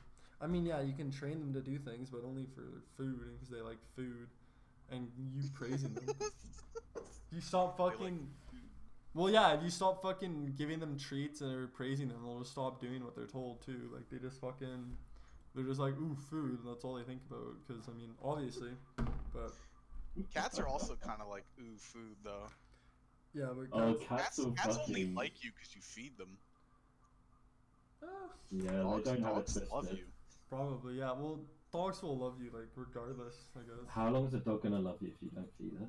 I mean, yeah, you can train them to do things, but only for food and because they like food. And you praising them. You stop They like fucking. food. Well, yeah, if you stop fucking giving them treats or praising them, they'll just stop doing what they're told too. Like they just fucking, they're just like, ooh, food, and that's all they think about. Because I mean, obviously, but Cats are also kind of like ooh food though. yeah, but Oh, cats, cats are Cats only fucking. like you because you feed them. Yeah, Dogs, they don't have it dogs love twisted. you. probably, yeah. Well, dogs will love you like regardless, I guess. How long is a dog gonna love you if you don't feed it?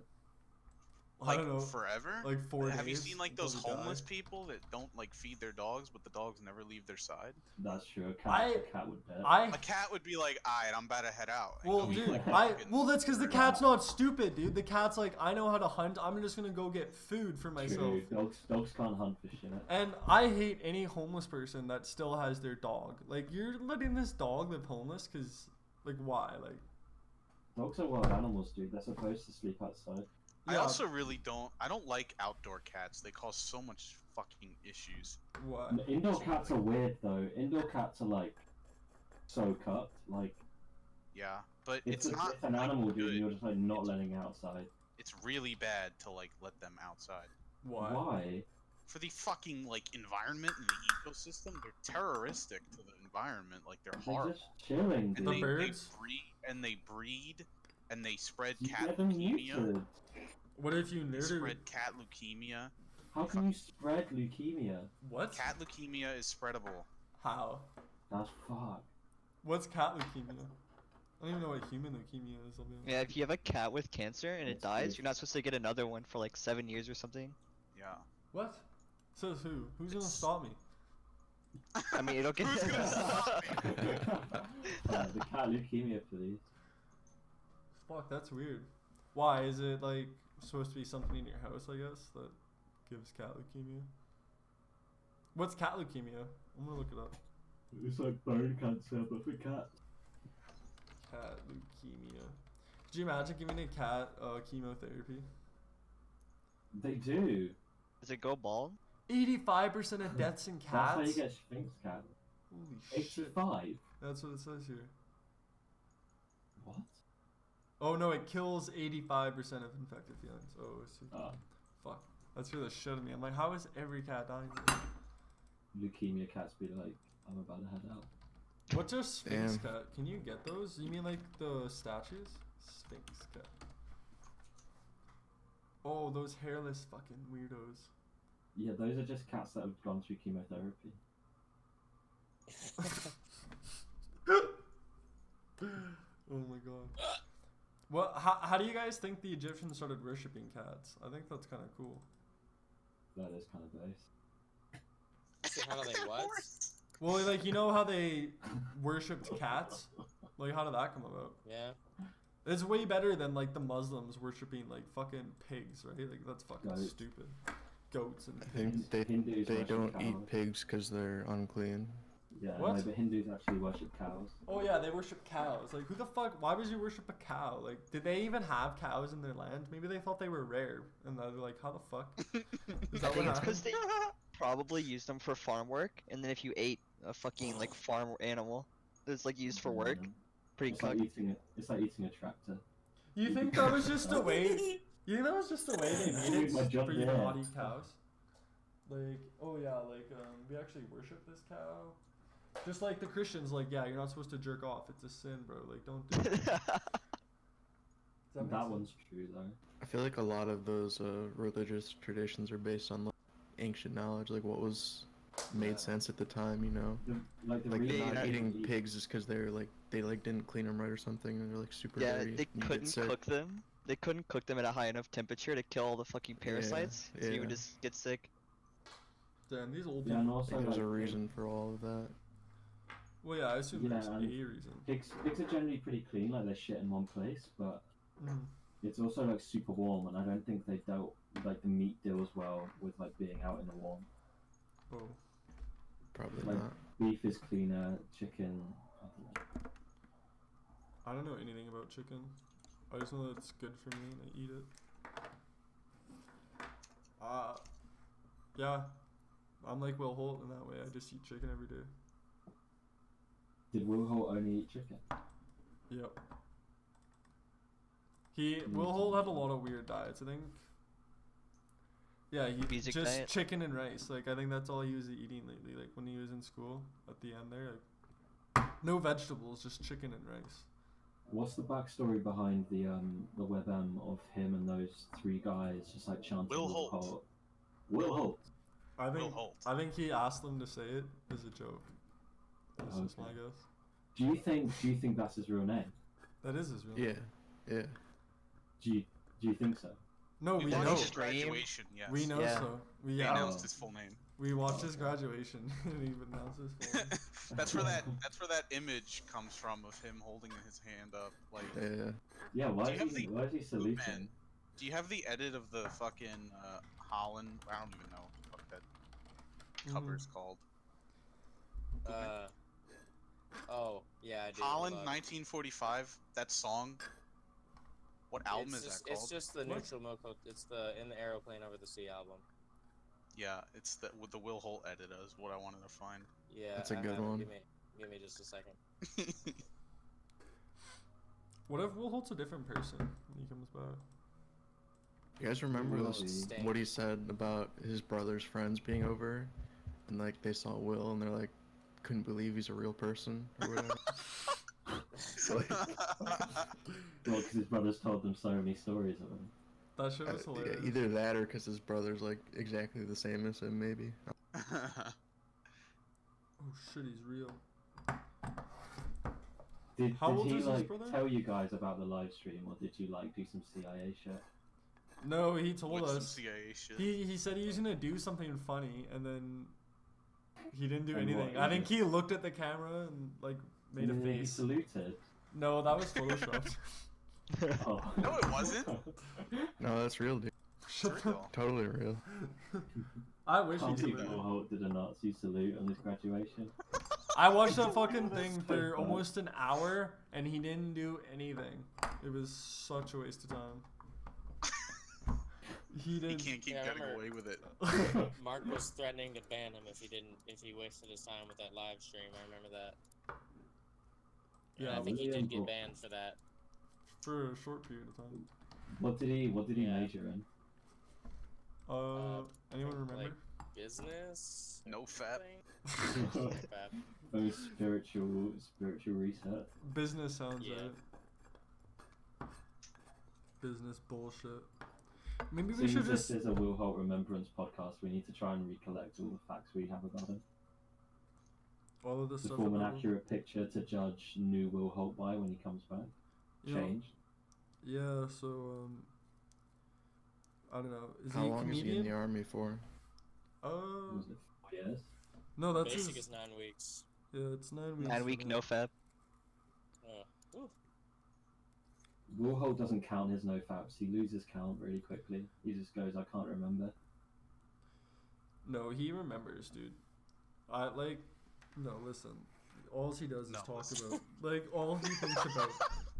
I don't know, forever. like 4 days. Have you seen like until those they die. homeless people that don't like feed their dogs, but the dogs never leave their side? That's true. A I- cat would bet. I A cat would be like, "Alright, I'm about to head out." and Well, go eat, dude, like, fucking- well, that's because the cat's not stupid, dude. The cat's like, I know how to hunt. I'm just gonna go get food for myself. True. Dogs can't hunt for shit. And I hate any homeless person that still has their dog. Like, you're letting this dog live homeless, cause, like, why? Like, Dogs are wild animals, dude. They're supposed to sleep outside. I yeah, also really don't. I don't like outdoor cats. They cause so much fucking issues. what? And indoor cats are weird though. Indoor cats are like so cut. Like Yeah, but it's, it's not it's an like, animal, dude. good. And you're just like not letting it outside. It's really bad to like let them outside. Why? Why? For the fucking like environment and the ecosystem, they're terroristic to the environment. Like they're They're horrible. just chilling, And dude. The they birds? breed and they spread You cat get them leukemia. neutered. What if you They neuter? spread cat leukemia. How can you spread leukemia? What? Cat leukemia is spreadable. How? That's fucked. What's cat leukemia? I don't even know what human leukemia is. I'll be honest. Yeah, if you have a cat with cancer and it It's dies, weird. you're not supposed to get another one for like 7 years or something. Yeah. What? Says who? Who's gonna It's- stop me? I mean, it'll get. Who's gonna stop me? The cat leukemia, please. Fuck, that's weird. Why is it like supposed to be something in your house? I guess that gives cat leukemia. What's cat leukemia? I'm gonna look it up. It's like bone cancer, but for cats. Cat leukemia. Could you imagine giving a cat chemotherapy? They do. Does it go bald? 85% of deaths in That's how you cats. get Sphinx cat. Holy shit! 85. That's what it says here. What? Oh no, it kills 85% of infected felines. Oh, it's fuck. That's for the shit of me. I'm like, how is every cat dying? Leukemia cats be like, I'm about to head out. What's a Sphinx Damn. cat? Can you get those? You mean like the statues? Sphinx cat. Oh, those hairless fucking weirdos. Yeah, those are just cats that have gone through chemotherapy. Oh my god. Well, how do you guys think the Egyptians started worshipping cats? I think that's kind of cool. That is kind of base. So how do they what? Well, like, you know how they worshipped cats? Like, how did that come about? Yeah. It's way better than, like, the Muslims worshipping, like, fucking pigs, right? Like, that's fucking Goats. stupid. Goats and I think Hindus they worship don't cows. eat pigs because they're unclean. Yeah, What? no, but Hindus actually worship cows. Oh yeah, they worship cows. Like, who the fuck? Why would you worship a cow? Like, did they even have cows in their land? Maybe they thought they were rare, and they're like, how the fuck? Is I that what think it's happened? because they probably used them for farm work, and then if you ate a fucking like farm animal that's like used for work, pretty It's like cuck. it's like eating a tractor. You think that was just a way? You think that was just a way they made My it job for you to there. not eat cows? Like, oh yeah, like we actually worship this cow. Just like the Christians, like, yeah, you're not supposed to jerk off. It's a sin, bro. Like, don't do it. Does That, make sense? one's true though. I feel like a lot of those religious traditions are based on like ancient knowledge, like what was made Yeah. sense at the time, you know. The Like reason they I not don't eating eat- pigs is because they're like they like didn't clean them right or something, and they're like super Yeah, dirty. they and you get couldn't sick. cook them. They couldn't cook them at a high enough temperature to kill all the fucking parasites, so you would yeah. just get sick. Damn, these old Yeah, people. and I also think there's like, a reason for all of that. Well, yeah, I assume Yeah, there's a and- reason. Pigs are generally pretty clean, like they're shit in one place, but Mm. it's also like super warm, and I don't think they dealt like the meat deals well with like being out in the warm. Oh. Probably Like- not. Beef is cleaner, chicken. I don't know. I don't know anything about chicken. I just know that it's good for me and I eat it. Yeah. I'm like Will Holt in that way. I just eat chicken every day. Did Will Holt only eat chicken? Yep. Will Holt had a lot of weird diets, I think. Yeah, he Music just diet? chicken and rice. Like, I think that's all he was eating lately. Like, when he was in school, at the end there, like, no vegetables, just chicken and rice. What's the backstory behind the WebM of him and those three guys just like chanting Will Holt. Will Holt. I Will think Holt. I think he asked them to say it as a joke. That's just my Okay. guess. Do you think that's his real name? That is his real Yeah, name. yeah. Do you think so? No, we watched know. his graduation. Yes. We know Yeah. so. They announced his full name. We watched his graduation and he announced his full name. That's where that image comes from of him holding his hand up. Like, Yeah. Yeah, Do why you have is he the- saluting? man, do you have the edit of the fucking Holland? I don't even know what the fuck that cover's called. Oh, yeah, I do. Holland, but 1945. That song. What album is that called? It's just the Neutral Milk. It's the In the Aeroplane Over the Sea album. Yeah, it's the with the Will Holt edit is what I wanted to find. Yeah, That's a I good have it. one. Give me just a second. What if Will Holt's a different person when he comes back? You guys remember Will this, Sting. what he said about his brother's friends being over, and like they saw Will and they're like, couldn't believe he's a real person or whatever. Well, because his brothers told them so many stories of him. That shit was Yeah, hilarious. either that or because his brother's like exactly the same as him, maybe. Oh shit, he's real. Did How old he is his like brother? tell you guys about the live stream, or did you like do some CIA shit? No, he told With some us. CIA shit. He said he was gonna do something funny and then he didn't do And what anything. is I think it? he looked at the camera and like made a Yeah, He face. saluted. No, that was photoshopped. Oh. No, it wasn't. No, that's real, dude. Shut It's the. real. Totally real. I wish he Can't believe saluted. Will Holt did a Nazi salute on his graduation. I watched that fucking thing for almost an hour and he didn't do anything. It was such a waste of time. He He did. can't keep Yeah, I getting remember- away with it. Mark was threatening to ban him if he wasted his time with that live stream. I remember that. And Yeah, I think he William did get Bro- banned for that. For a short period of time. What did he Yeah. major in? Anyone remember? Like business? No fap. Something? Fap. Oh, spiritual research. Business sounds Yeah. right. Business bullshit. Maybe we Since should this just. is a Will Holt Remembrance podcast, we need to try and recollect all the facts we have about him. All of this To stuff. form an about him. accurate picture to judge new Will Holt by when he comes back. You know, Changed. yeah, so I don't know. Is How he a long is he in comedian? the army for? Was it 4 years? No, that's Basic his. is 9 weeks. Yeah, it's 9 weeks. 9 week for no him. fab. Ooh. Will Holt doesn't count his no faps. He loses count really quickly. He just goes, I can't remember. No, he remembers, dude. I like. No, listen. All he does is No, talk listen. about. Like all he thinks about,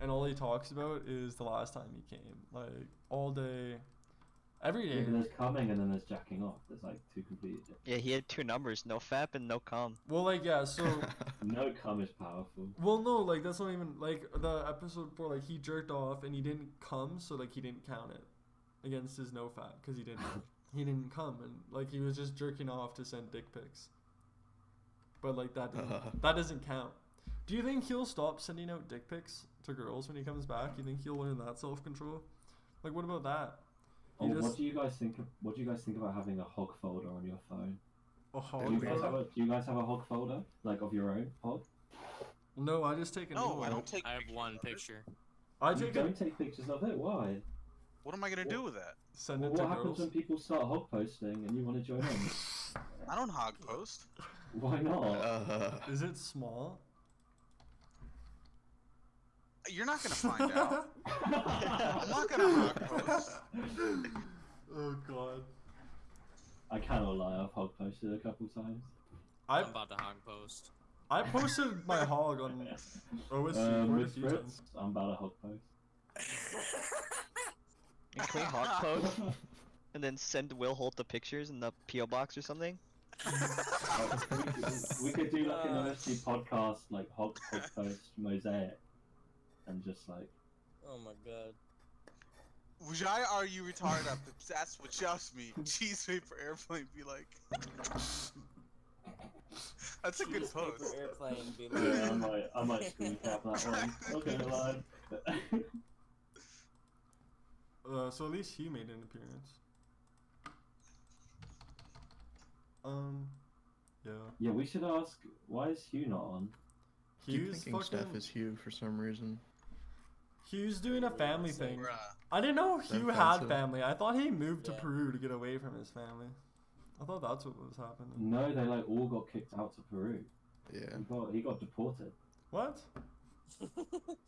and all he talks about is the last time he came. Like all day, every Yeah, day. but there's coming and then there's jacking off. There's like two completely different. Yeah, he had 2 numbers, no fap and no com. Well, like yeah. So No cum is powerful. well, no, like that's not even like the episode before. Like he jerked off and he didn't come, so like he didn't count it against his no fat because he didn't come and like he was just jerking off to send dick pics. But like that doesn't count. Do you think he'll stop sending out dick pics to girls when he comes back? You think he'll learn that self control? Like what about that? Oh, He what just do you guys think? What do you guys think about having a hog folder on your phone? a hog Do you guys photo? have do you guys have a hog folder like of your own hog? No, I just take a new No, I one. don't take. I have pictures one of it. picture. I You take it, don't take pictures of it. Why? What am I gonna do with that? send Well, it to what happens girls. when people start hog posting and you want to join in? I don't hog post. Why not? Is it small? You're not gonna find out. I'm not gonna hog post. Oh god. I cannot lie. I've hog posted a couple times. I'm about to hog post. I posted my hog on OSC quite a With few Fritz, times. I'm about to hog post. And can we hawk post and then send Will Holt the pictures in the PO box or something? Oh, we could do like an OSG podcast, like hog post mosaic, and just like. Oh my god. Why are you retarded? That's what just me. Cheese paper airplane be like. That's a good Cheese paper post. airplane be Yeah, like. I might screen cap that one. Okay, lie. So at least he made an appearance. Yeah. Yeah, we should ask, why is Hugh not on? Keep Hugh's thinking fucking. Steph is Hugh for some reason. Hugh's doing a family thing. Bruh. I didn't know Hugh had Offensive. family. I thought he moved to Yeah. Peru to get away from his family. I thought that's what was happening. No, they like all got kicked out to Peru. Yeah. He got deported. What?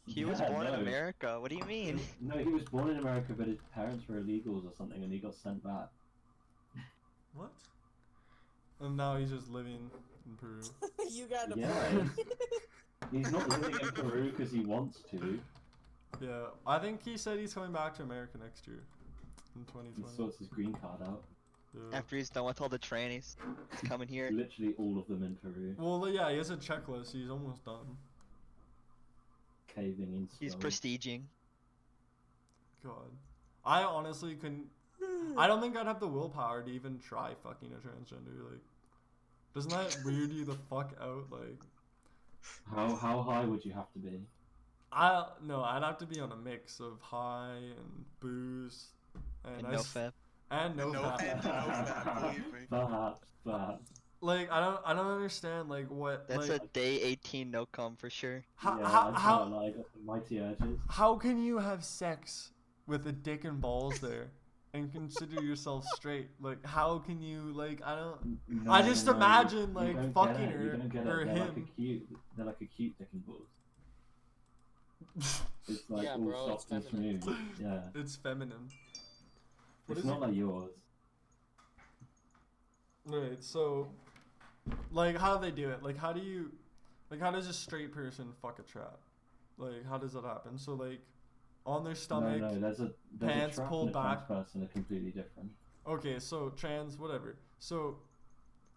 He was Yeah, born in no. America. What do you mean? No, he was born in America, but his parents were illegals or something, and he got sent back. What? And now he's just living in Peru. You got to Yeah, he's not living in Peru because he wants to. Yeah, I think he said he's coming back to America next year, in He 2020. sorts his green card out. Yeah. After he's done with all the trannies, he's coming here. Literally all of them in Peru, Well, yeah, he has a checklist. He's almost done. caving in. He's stone. prestiging. God, I honestly couldn't. I don't think I'd have the willpower to even try fucking a transgender. Like, doesn't that weird you the fuck out? Like, How high would you have to be? I'd have to be on a mix of high and booze And I no s- fap. and no No fat. fat, no fat, believe me. Perhaps. Like, I don't understand like what That's like a day 18 no cum for sure. how Yeah, how I how, kinda like mighty urges. how can you have sex with a dick and balls there and consider yourself straight? Like, how can you like I don't. No, I just imagine, you like, don't get fucking it, you her don't get it. or They're him. They're like a cute dick and balls. It's like Yeah, all bro, it's soft and feminine. smooth. Yeah, It's feminine. What it's is not it? like yours. Right, so, like, how do they do it? Like, how does a straight person fuck a trap? Like, how does that happen? So, like, on their stomach. No, there's a pants trap pulled and a trans back. person are completely different. Okay, so trans, whatever. So,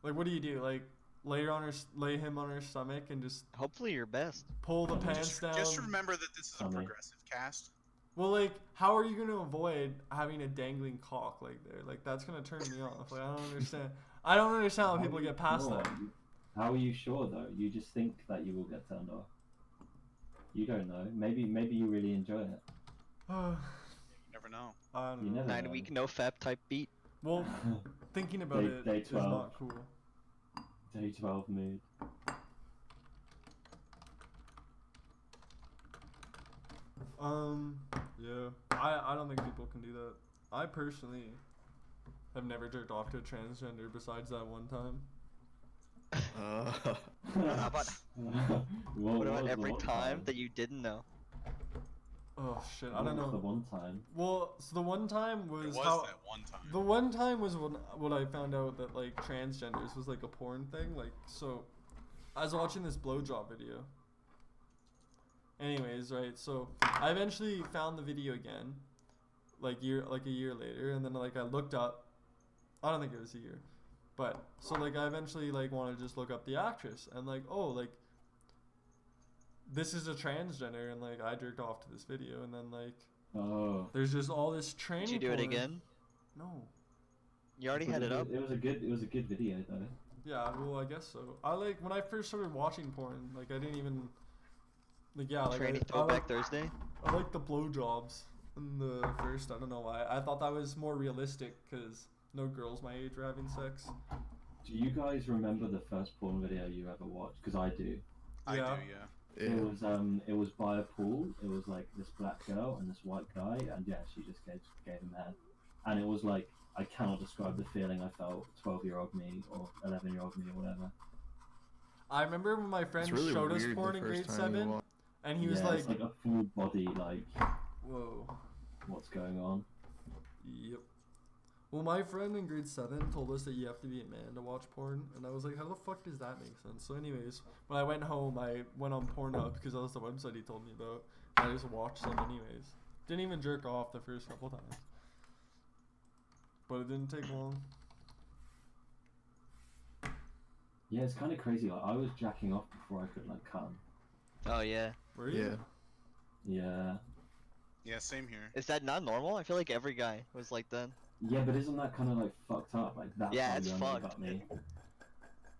like, what do you do? Like, lay him on her stomach and just Hopefully your best. pull the pants down. Just remember that this is a Funny. progressive cast. Well, like, how are you gonna avoid having a dangling cock like there? Like, that's gonna turn me off. Like, I don't understand. I don't understand how people get past that. How are you sure though? You just think that you will get turned off. You don't know. Maybe you really enjoy it. I You never know. don't You know. never 9-week no fap type beat. Well, thinking about it Day is 12. not cool. Day 12 mood. Yeah. I don't think people can do that. I personally have never jerked off to a transgender besides that one time. How about what about every time that you didn't know? Oh shit, I What don't was the know. one time? Well, so the one time It was was how that one time. the one time was when I found out that like transgenders was like a porn thing. Like, so I was watching this blowjob video. Anyways, right, so I eventually found the video again, like a year later, and then like I looked up. I don't think it was a year, but so like I eventually like wanted to just look up the actress and like, oh, like this is a transgender, and like I jerked off to this video, and then like Oh. there's just all this training. Did you do it porn. again? No. You already had it up. It was a good video though. Yeah, well, I guess so. I like when I first started watching porn, like I didn't even like like Tranny Throwback Thursday. I like the blowjobs in the first. I don't know why. I thought that was more realistic because no girls my age were having sex. Do you guys remember the first porn video you ever watched? Because I do. I Yeah. do, yeah. It was by a pool. It was like this black girl and this white guy, and yeah, she just gave him head. And it was like, I cannot describe the feeling I felt. 12-year-old me or 11-year-old me or whatever. I remember when my friend It's really showed us weird porn the in first grade time you 7, watch. and he was Yeah, like, it's like a full body, like, "Whoa, what's going on? yep." Well, my friend in grade 7 told us that you have to be a man to watch porn, and I was like, how the fuck does that make sense? So anyways, when I went home, I went on Pornhub because that was the website he told me about, and I just watched some anyways. Didn't even jerk off the first couple times. But it didn't take long. Yeah, it's kind of crazy. Like, I was jacking off before I could, like, come. Oh yeah. Were you? Yeah. Yeah. Yeah, same here. Is that not normal? I feel like every guy was like that. Yeah, but isn't that kind of, like, fucked up? Like, that's Yeah, how it's young they fucked. got me.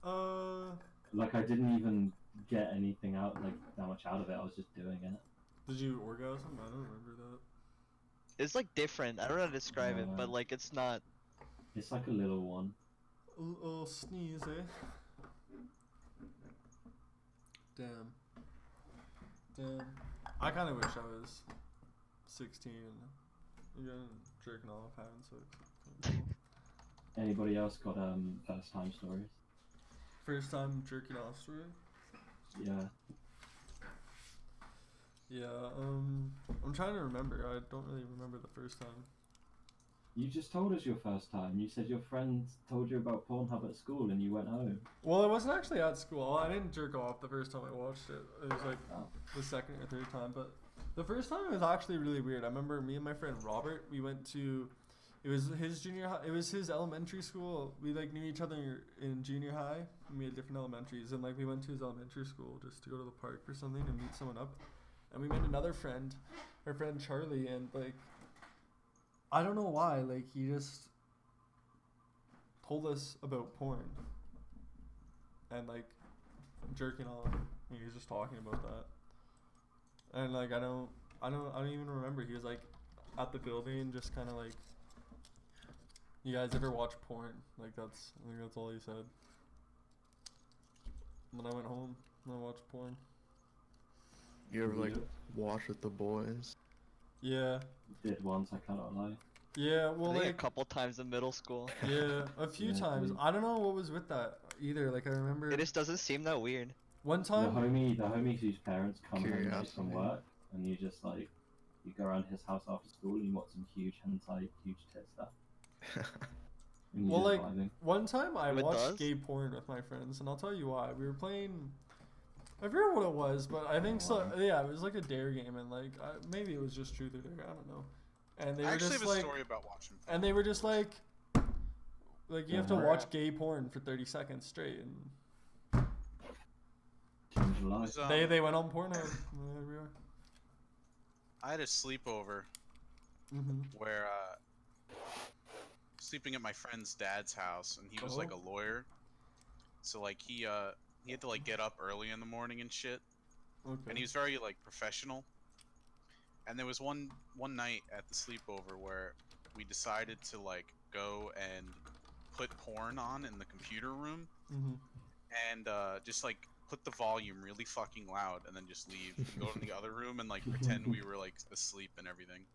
Like, Like, I didn't even get anything out, like, that much out of it. I was just doing it. did you orgasm? I don't remember that. It's like different. I don't know how to describe it, but Yeah. like it's not. It's like a little one. A little sneeze, eh? Damn. I kind of wish I was 16. You're jerking off having sex. Anybody else got first time stories? First time jerking off story? Yeah. Yeah, I'm trying to remember. I don't really remember the first time. You just told us your first time. You said your friend told you about Pornhub at school and you went home. Well, it wasn't actually at school. I didn't jerk off the first time I watched it. It was like Oh. the second or third time. But the first time was actually really weird. I remember me and my friend Robert, we went to, it was his junior high, it was his elementary school. We like knew each other in junior high. And we had different elementaries. And like we went to his elementary school just to go to the park or something and meet someone up. And we met another friend, our friend Charlie, and like, I don't know why, like he just told us about porn and like jerking off. He was just talking about that, and like I don't even remember. He was like at the building, just kind of like, "You guys ever watch porn?" Like I think that's all he said. And then I went home and I watched porn. You ever like watch with the boys? Yeah. Did once, I cannot lie. Yeah. Well, I think like a couple times in middle school. yeah, a few Yeah, times. we- I don't know what was with that either. Like I remember It just doesn't seem that weird. one The time. homie whose parents come home late Curiosity. from work, and you just like, you go around his house after school and you watch some huge hentai, huge tit stuff. And you're Well, just like vibing. one time I It watched does? gay porn with my friends, and I'll tell you why. We were playing. I forget what it was, but I think so. wow. Yeah, it was like a dare game, and like maybe it was just truth or dare. I don't know. And they I were actually just have a like, story about watching. and they were just like you have to Uh-huh. watch gay porn for 30 seconds straight, and Change your It life. was, they went on Pornhub. And there we are. I had a sleepover Mhm. where sleeping at my friend's dad's house, and he was like a Oh. lawyer. So like he had to like get up early in the morning and shit, Okay. and he was very like professional. And there was one night at the sleepover where we decided to like go and put porn on in the computer room, Mhm. and just like put the volume really fucking loud, and then just leave and go in the other room and like pretend we were like asleep and everything.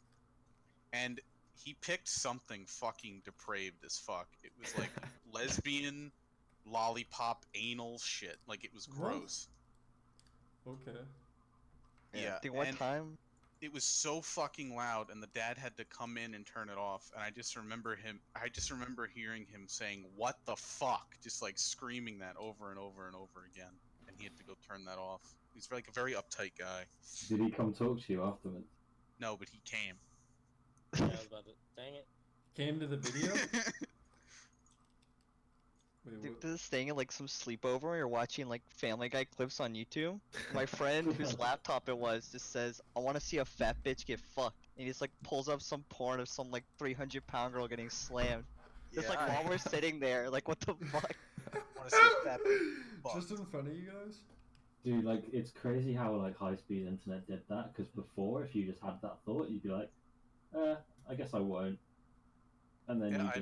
And he picked something fucking depraved as fuck. It was like lesbian lollipop anal shit. Like it was What? gross. Okay. Yeah, I think one and time. it was so fucking loud, and the dad had to come in and turn it off. And I just remember hearing him saying, "What the fuck?" Just like screaming that over and over and over again. And he had to go turn that off. He's like a very uptight guy. Did he come talk to you afterwards? No, but he came. Yeah, I was about to. Dang it. Came to the video. Wait, Dude, what? this thing in like some sleepover where you're watching like Family Guy clips on YouTube. My friend whose laptop it was just says, "I want to see a fat bitch get fucked," and he just like pulls up some porn of some like 300-pound girl getting slammed. Just like while we're sitting there, like what the fuck? want to see a fat bitch Just in front of you guys. Dude, like, it's crazy how, like, high-speed internet did that, because before, if you just had that thought, you'd be like, I guess I won't. And then Yeah, you I just,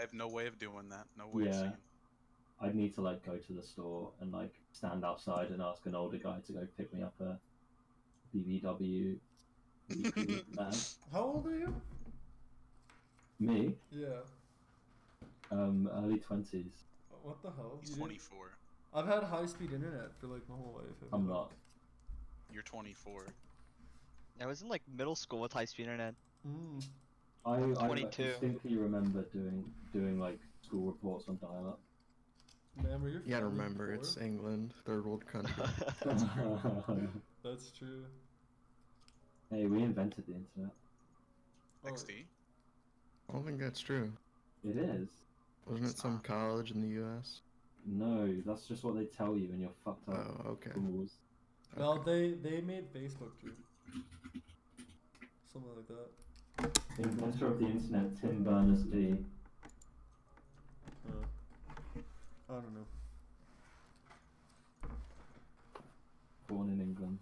have no way of doing that. No way of Yeah. seeing. I'd need to, like, go to the store and, like, stand outside and ask an older guy to go pick me up a BBW weekly man. How old are you? Me, Yeah. early 20s. What the hell? He's You didn't- 24. I've had high speed internet for like my whole life. I I'm feel not. You're 24. I was in like middle school with high-speed internet. like. I 22. distinctly remember doing like school reports on dial-up. Man, were your You gotta family remember, poor? it's England, third world country. That's true. Hey, we invented the internet. Oh, XD. I don't think that's true. It is. Wasn't it It's some not. college in the U.S.? No, that's just what they tell you when you're fucked up. Oh, okay. Fools. well, they made Facebook too. Something like that. Inventor of the internet, Tim Berners-Lee. I don't know. Born in England.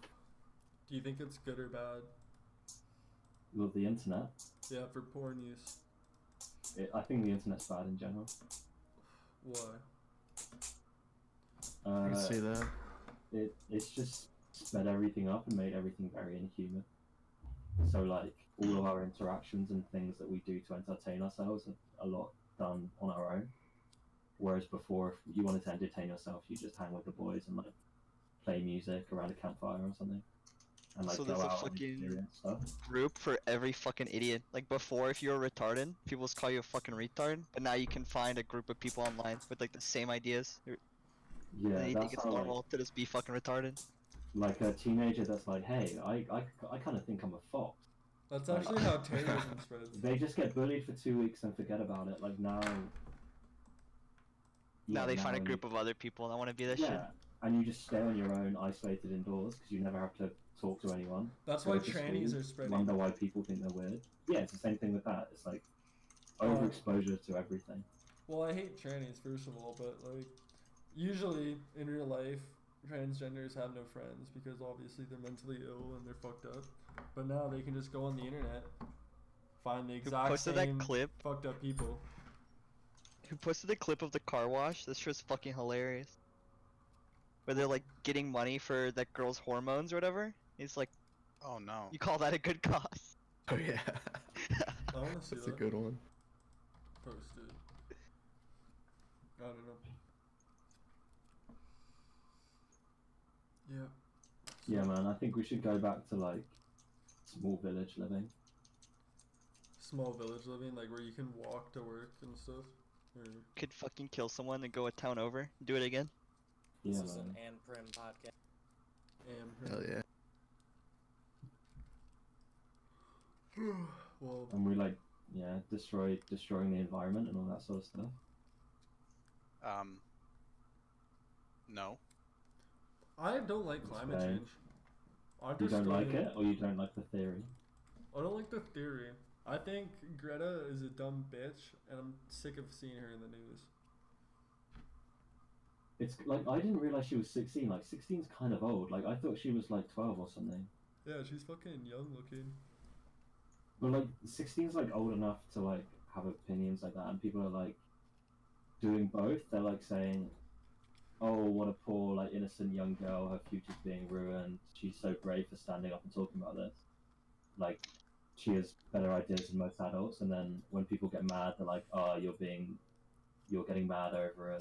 Do you think it's good or bad? Love the internet. Yeah, for porn use. I think the internet's bad in general. Why? I can see that. It's just sped everything up and made everything very inhuman. So like, all of our interactions and things that we do to entertain ourselves are a lot done on our own. Whereas before, if you wanted to entertain yourself, you just hang with the boys and like play music around a campfire or something, and like So go there's a out and fucking experience stuff. group for every fucking idiot. Like before, if you were retarded, people would call you a fucking retard. But now you can find a group of people online with like the same ideas. Yeah, And you think that's it's how normal to just be fucking retarded. like a teenager that's like, hey, I kind of think I'm a fox. That's Like- actually how terrorism spreads. They just get bullied for 2 weeks and forget about it. Like now. Now they find a you- group of other people that want to be that shit. Yeah, and you just stay on your own, isolated indoors, because you never have to talk to anyone. That's Go why to trannies school, are spreading. Wonder why people think they're weird. Yeah, it's the same thing with that. It's like overexposure to everything. Well, I hate trannies first of all, but like usually in real life, transgenders have no friends because obviously they're mentally ill and they're fucked up. But now they can just go on the internet, find the Who exact posted same that clip? fucked up people. Who posted the clip of the car wash? This shit's fucking hilarious. Where they're like getting money for that girl's hormones or whatever. He's like, Oh no. you call that a good cause? Oh yeah. I want to see That's a that good one. posted. I don't know. Yeah. Yeah, man. I think we should go back to like small village living. Small village living, like where you can walk to work and stuff. Or... Could fucking kill someone and go a town over. Do it again. This Yeah, is an man. Ann Prim podcast. Hell yeah. Well, And we like, yeah, destroying the environment and all that sort of stuff. No. I don't like That's climate fine. change. I You don't like destroy- it, or you don't like the theory? I don't like the theory. I think Greta is a dumb bitch, and I'm sick of seeing her in the news. It's like I didn't realize she was 16. Like 16's kind of old. Like I thought she was like 12 or something. Yeah, she's fucking young looking. But like 16's like old enough to like have opinions like that, and people are like doing both. They're like saying, "Oh, what a poor like innocent young girl. Her future's being ruined. She's so brave for standing up and talking about this. Like she has better ideas than most adults." And then when people get mad, they're like, "Oh, you're getting mad over a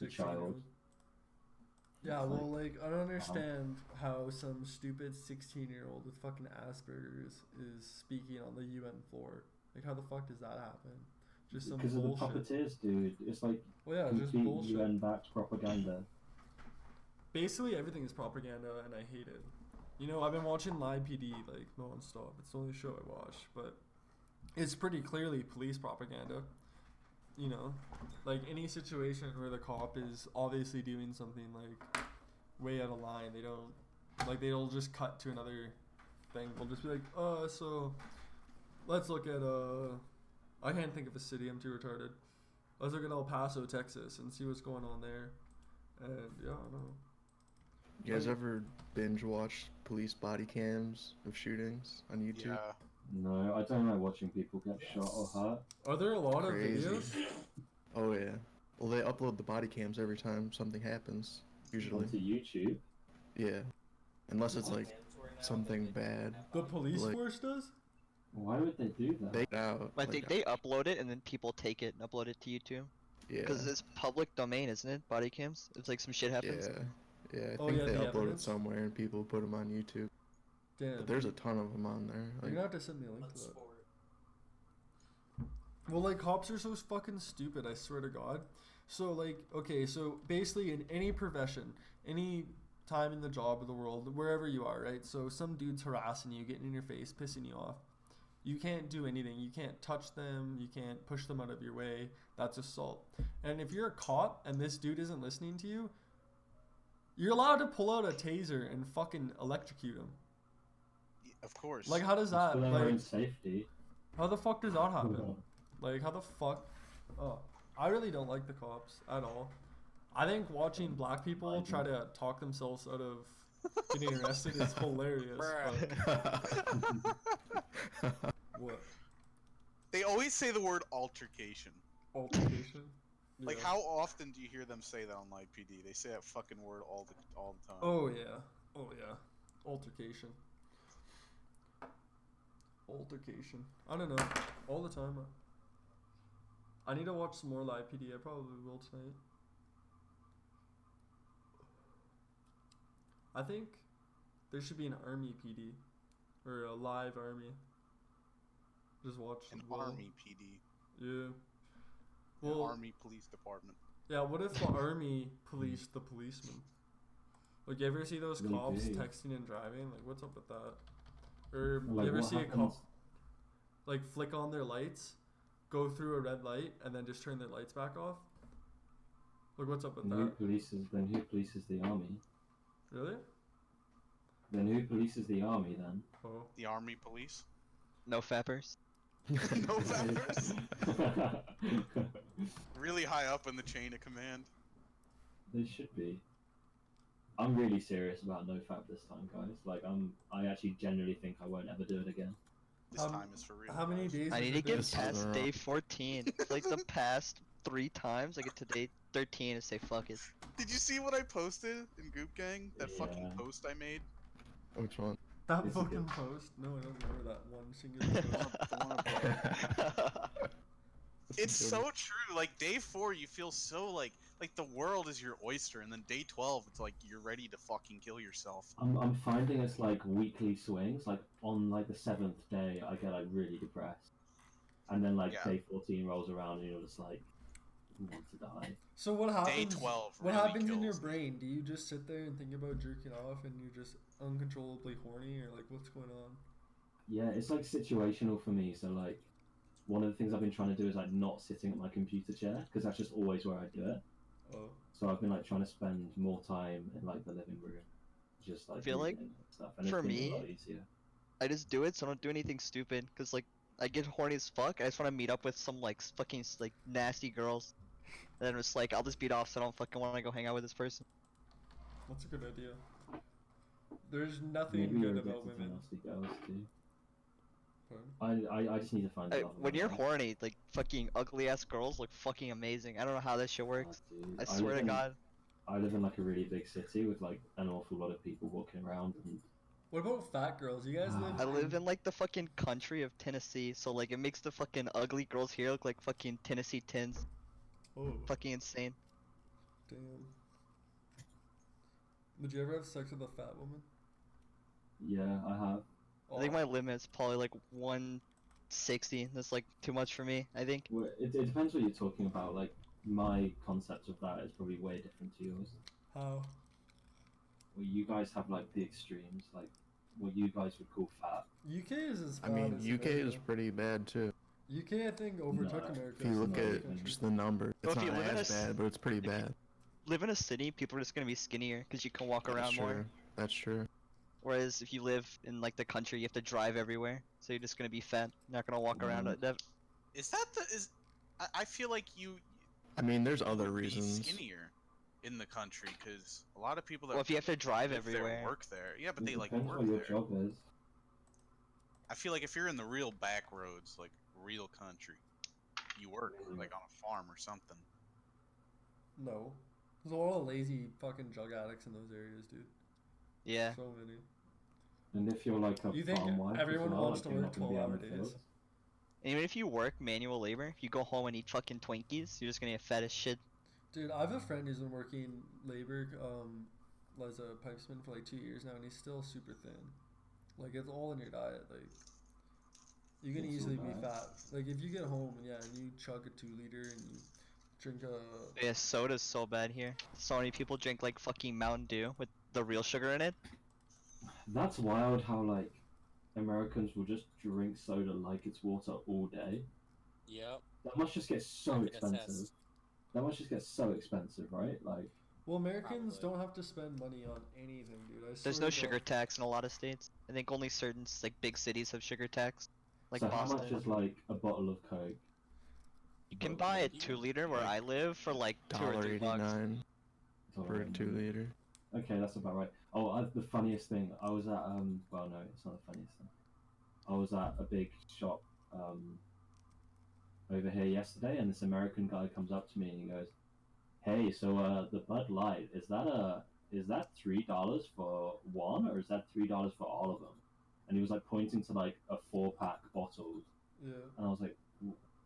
16-year-old. Yeah, It's well, like, I don't understand how some stupid 16-year-old with fucking Asperger's is speaking on the UN floor. Like, how the fuck does that happen? Just some because of the bullshit. puppeteers, dude. It's like Well, yeah, just complete bullshit. UN-backed propaganda. Basically, everything is propaganda, and I hate it. You know, I've been watching Live PD, like, non-stop. It's the only show I watch, but it's pretty clearly police propaganda. You know, like, any situation where the cop is obviously doing something, like, way out of line, they'll just cut to another thing. They'll just be like, so, let's look at, I can't think of a city, I'm too retarded. Let's look at El Paso, Texas, and see what's going on there. And, yeah, I don't know. You guys ever binge watch police body cams of shootings on YouTube? Yeah. No, I don't like watching people get shot or hurt. Are there a lot Crazy. of videos? Oh yeah. Well, they upload the body cams every time something happens. Usually. Onto YouTube. Yeah. Unless it's like something bad. The police Like- force does? Why would they do that? They out. I think they upload it and then people take it and upload it to YouTube. Yeah. Because it's public domain, isn't it? Body cams. It's like some shit happens. Yeah. Yeah. I Oh, think yeah, they the upload evidence? it somewhere and people put them on YouTube. Damn. But there's a ton of them on there. You're Like, gonna have to send me a link to Let's that. sport. Well, like, cops are so fucking stupid, I swear to God. So, like, okay, so basically in any profession, any time in the job of the world, wherever you are, right? So some dude's harassing you, getting in your face, pissing you off. You can't do anything. You can't touch them. You can't push them out of your way. That's assault. And if you're a cop and this dude isn't listening to you, you're allowed to pull out a taser and fucking electrocute him. Of course. Like, how does It's that, for their like, own safety. how the fuck does that happen? Like, how the fuck? Oh, I really don't like the cops at all. I think watching black people try to talk themselves out of getting arrested is hilarious. Bruh. But what? They always say the word altercation. Altercation? Like, Yeah. how often do you hear them say that on Live PD? They say that fucking word all the time. Oh, yeah. Oh, yeah. Altercation. altercation. I don't know. All the time. I need to watch some more live PD. I probably will tonight. I think there should be an army PD or a live army. Just watch An Will. army PD. Yeah. An Well, army police department. yeah. What if the army policed the policeman? Like, you ever see those Really cops big. texting and driving? Like, what's up with that? Or Like, you ever what see a happens? cop like flick on their lights, go through a red light, and then just turn their lights back off? Like, what's up with Then who that? polices? Then who polices the army? Really? Then who polices the army then? Oh. The army police. No fappers. No fappers. Really high up in the chain of command. They should be. I'm really serious about no fap this time, guys. Like, I actually genuinely think I won't ever do it again. This time is for real. How many guys. days? I is need it to get this? past day 14. Like the past 3 times, I get to day 13 and say fuck it. Did you see what I posted in Goop Gang? That fucking Yeah. post I made? Which one? That It's fucking good. post? No, I don't remember that one single post. It's so true. Like day 4, you feel so like the world is your oyster, and then day 12, it's like you're ready to fucking kill yourself. I'm finding it's like weekly swings. Like on like the 7th day, I get like really depressed, and then like Yeah. day 14 rolls around, and you're just like, I want to die. So what happens? 12 What really happens in your kills me. brain? Do you just sit there and think about jerking off, and you're just uncontrollably horny, or like what's going on? Yeah, it's like situational for me. So like, one of the things I've been trying to do is like not sitting at my computer chair because that's just always where I do it. Oh. So I've been like trying to spend more time in like the living room, just like feel like, reading and stuff. And for it's been me, a lot easier. I just do it so I don't do anything stupid. Cause like, I get horny as fuck. I just want to meet up with some like fucking like nasty girls. And then it's like, I'll just beat off so I don't fucking want to go hang out with this person. That's a good idea. There's nothing Maybe you're good about addicted to women. nasty girls too. Pardon? I just need to find love. When in you're my life. horny, like fucking ugly ass girls look fucking amazing. I don't know how this shit works. Dude, I swear live to in- God. I live in like a really big city with like an awful lot of people walking around, and What about fat girls? You guys live. I live in like the fucking country of Tennessee, so like it makes the fucking ugly girls here look like fucking Tennessee tins. Oh, Fucking insane. damn. Would you ever have sex with a fat woman? yeah, I have. I think my limit's probably like 160. That's like too much for me, I think. Well, it depends what you're talking about. Like my concept of that is probably way different to yours. How? Well, you guys have like the extremes, like what you guys would call fat. UK is as I bad mean, as UK is America. pretty bad too. UK, I think, overtook No. America. If you as look the at largest country. just the number, Well, it's if you not live in as a s- bad, but it's pretty if you- bad. Live in a city, people are just gonna be skinnier because you can walk That's around more. true. That's true. Whereas if you live in like the country, you have to drive everywhere, so you're just gonna be fat. You're not gonna walk around. Is that the is? I feel like you I mean, there's other would be reasons. skinnier in the country because a lot of people that Well, if you have to drive live there everywhere, work there. Yeah, but It they like depends work what your there. job is. I feel like if you're in the real back roads, like real country, you work like on a farm or something. No. There's a lot of lazy fucking drug addicts in those areas, dude. yeah. So many. And if you're like a You think farm wife, everyone as well, wants like, to you're work not gonna be out 12-hour in the days? fields. And even if you work manual labor, if you go home and eat fucking Twinkies, you're just gonna get fat as shit. Dude, I have a friend who's been working labor as a pipesman for like 2 years now, and he's still super thin. Like, it's all in your diet. Like, you can It's so easily be bad. fat. Like, if you get home and and you chug a 2 liter and you drink a. Yeah, soda's so bad here. So many people drink like fucking Mountain Dew with the real sugar in it. That's wild how like Americans will just drink soda like it's water all day. Yep. That must just get so I can expensive. attest. That must just get so expensive, right? Like, Well, Americans Probably. don't have to spend money on anything, dude. I There's swear no to sugar God. tax in a lot of states. I think only certain like big cities have sugar tax, like so Boston. how much is like a bottle of Coke? You can buy a You- 2 liter where like, I live for like $2 or $3. $1.89 for a $1.89? 2 liter. Okay, that's about right. Oh, the funniest thing, I was at well, no, it's not the funniest thing. I was at a big shop over here yesterday, and this American guy comes up to me and he goes, "Hey, so the Bud Light, is that $3 for one, or is that $3 for all of them?" and he was like pointing to like a 4-pack bottles, Yeah. and I was like,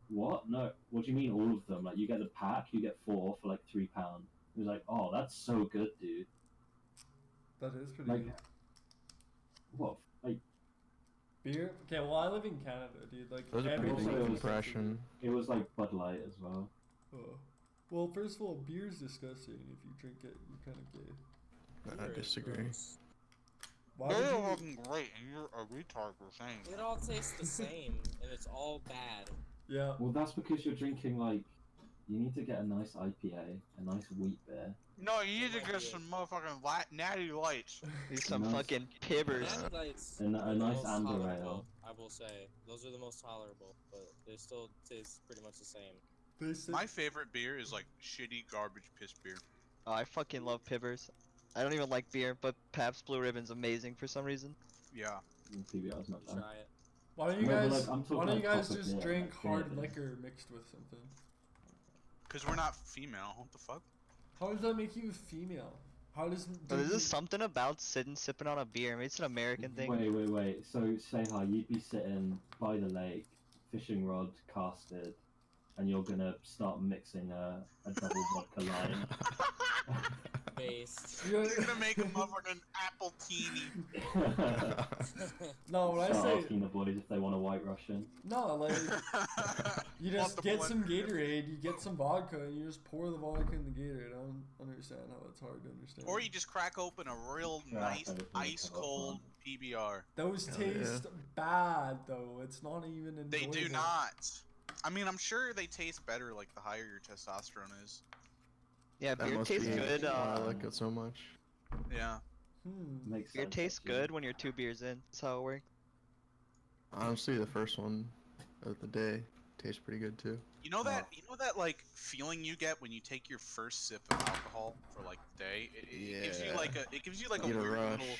what? No, what do you mean all of them? Like, you get the pack, you get 4 for like £3. He was like, oh, that's so good, dude. That is pretty Like, good. what? Like, Beer? Okay, well, I live in Canada, dude. Like, It was a pretty everything Also, good it is was- impression. it was like Bud Light as well. Oh. Well, first of all, beer's disgusting. If you drink it, you're kind of gay. I Beer is disagree. gross. Why would you? fucking great, and you're a retard for saying It all tastes the same, and it's all bad. Yeah. Well, that's because you're drinking like, you need to get a nice IPA, a nice wheat beer. No, you need That to might get be some motherfucking natty lights. These some Nice. fucking pibbers. Natty Lights And a are the nice most amber tolerable, ale. I will say. Those are the most tolerable, but they still taste pretty much the same. They said, My favorite beer is like shitty garbage piss beer. Oh, I fucking love pibbers. I don't even like beer, but Pabst Blue Ribbon's amazing for some reason. Yeah. PBR's not bad. Try it. why don't you No, but, guys? like, I'm talking Why don't you like guys proper just beer, drink like beer hard beer. liquor mixed with something? Because we're not female. What the fuck? How does that make you female? How does? But there's drinking- just something about sitting sipping on a beer. Maybe it's an American thing. Wait. So, say hi, you'd be sitting by the lake, fishing rod casted, and you're gonna start mixing a double vodka lime. Based. You're- You're gonna make a motherfucking apple teeny. No, when I Start say asking the boys if they want a white Russian. no, like you just Want the get some blender. Gatorade, you get some vodka, and you just pour the vodka in the Gatorade. I don't understand how that's hard to understand. Or you just crack open a real Crack nice open a ice cold PBR. Those Hell yeah. taste bad though. It's not even enjoyable. They do not. I mean, I'm sure they taste better like the higher your testosterone is. Yeah, That beer must tastes be good. why I like it so much. Yeah. Makes Beer sense, tastes actually. good when you're 2 beers in. That's how it works. Honestly, the first one of the day tastes pretty good too. You know that like feeling you get when you take your first sip of alcohol for like the day. It gives you Yeah. like a Get a weird rush. little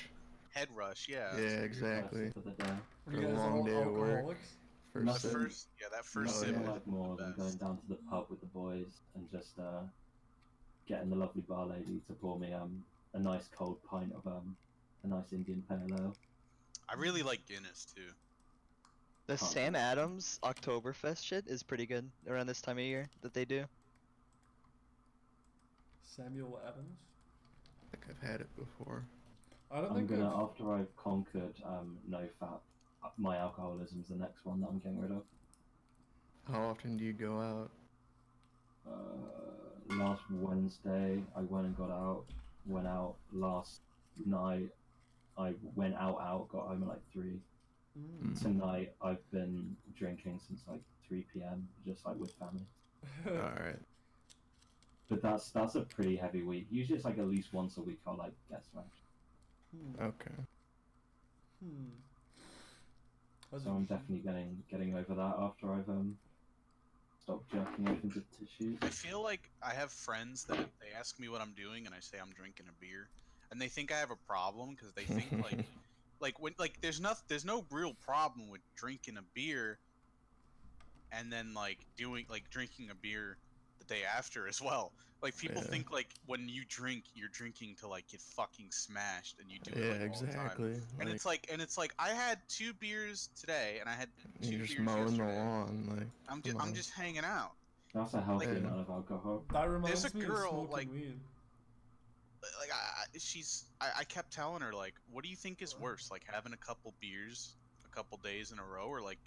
head rush. Yeah. Yeah, First exactly. sip of the day. Are you For a guys long all day at work. alcoholics? First Nothing. sip. That first Oh, sip. Nothing yeah. like more the than best. going down to the pub with the boys and just getting the lovely bar lady to pour me a nice cold pint of a nice Indian pale ale. I really like Guinness too. The Huh. Sam Adams Oktoberfest shit is pretty good around this time of year that they do. Samuel Adams. I think I've had it before. I don't I'm think gonna, I've- after I've conquered no fat, my alcoholism's the next one that I'm getting rid of. How often do you go out? Last Wednesday, I went and got out. Went out last night. I went out, got home at like 3. Mm. Tonight, I've been drinking since like 3 p.m., just like with family. Alright. But that's a pretty heavy week. Usually, it's like at least once a week I'll like get smashed. Okay. That's So I'm interesting. definitely getting over that after I've stopped jerking off into tissues. I feel like I have friends that they ask me what I'm doing and I say I'm drinking a beer, and they think I have a problem because they think like there's no real problem with drinking a beer, and then like drinking a beer the day after as well. Like people Yeah. think like when you drink, you're drinking to like get fucking smashed, and you do Yeah, it like, all the time. exactly. And Like, it's like I had 2 beers today, and I had 2 you're beers just mowing the yesterday. lawn. Like, I'm come on. just hanging out. That's a healthy Like- amount of alcohol. That reminds There's a me girl, of smoking like- weed. Like I kept telling her like, what do you think is worse, like having a couple beers a couple days in a row, or like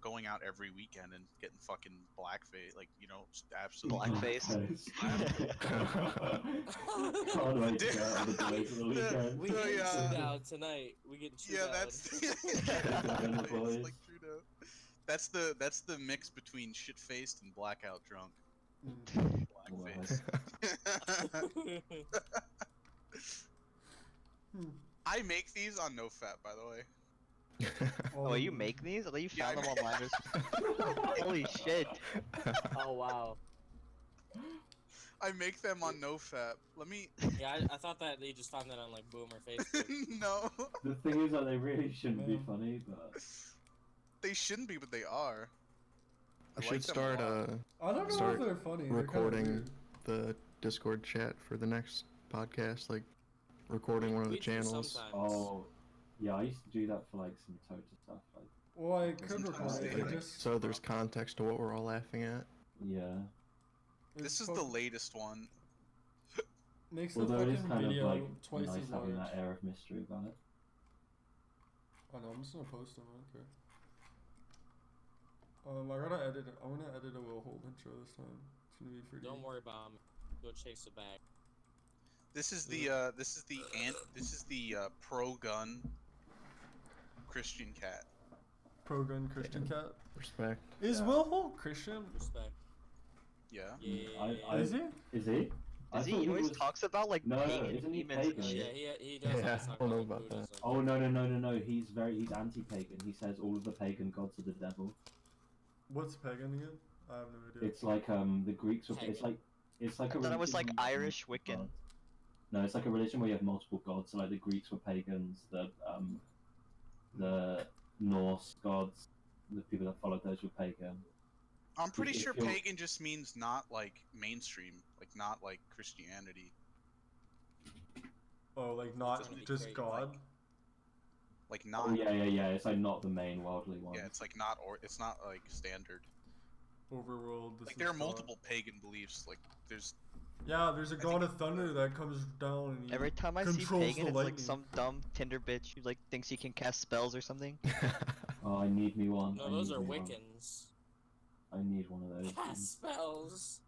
going out every weekend and getting fucking blackface, like, you know, just absolutely Blackface. Can't wait to go out with the boys at the weekend. We Oh, getting yeah. chewed out tonight. We getting chewed Yeah, out. that's the boys. like Trudeau. That's the mix between shit faced and blackout drunk. Blackface. I make these on no fat, by the way. Oh, you make these? I thought you Yeah, found I them online. Holy shit. Oh wow. I make them on no fat. Let me. Yeah, I thought that you just found that on like Boomer Facebook. No, The thing is that they really shouldn't be No. funny, but they shouldn't be, but they are. I I should like them a start lot. I don't know Start if they're funny. They're kinda recording weird. the Discord chat for the next podcast, like recording one of the We do channels. sometimes. oh, Yeah, I used to do that for like some Tota stuff. Like, Well, I Sometimes could record it. they, It like- just So there's context to what we're all laughing at. yeah. This it's is the fuck- latest one. makes the Although it is fucking kind of video like twice nice as having large. that air of mystery about it. Oh no, I'm just gonna post them. Okay. I gotta edit it. I'm gonna edit a Will Hold intro this time. It's gonna be pretty. Don't worry about me. Go chase the bag. This is the pro gun Christian cat. Pro gun Christian cat. Respect. Is Yeah. Will Holt Christian? Respect. Yeah. Yeah. Is he? Is he? I Is he? thought He always was- talks about like No, pagan isn't he demons and pagan? Yeah, shit. he does. Yeah, always talk I don't know like, about that. Buddhism. Oh no. He's anti-pagan. He says all of the pagan gods are the devil. What's pagan again? I have no idea. It's like the Greeks were. It's like a. I thought it was religion like where you have Irish multiple Wiccan. gods. No, it's like a religion where you have multiple gods. So like the Greeks were pagans. The Norse gods, the people that followed those were pagan. I'm pretty If sure you're- pagan just means not like mainstream, like not like Christianity. Oh, like not Doesn't be just great, God. Like not. Oh yeah. It's like not the main worldly one. Yeah, it's like not it's not like standard. Overworld. This Like is there are God. multiple pagan beliefs. Like there's Yeah, there's a I god think- of thunder that comes down and he Every time I see controls pagan, the it's like lightning. some dumb Tinder bitch who like thinks he can cast spells or something. Oh, I need me one. No, I those need are me one. Wiccans. I need one of those. Cast spells.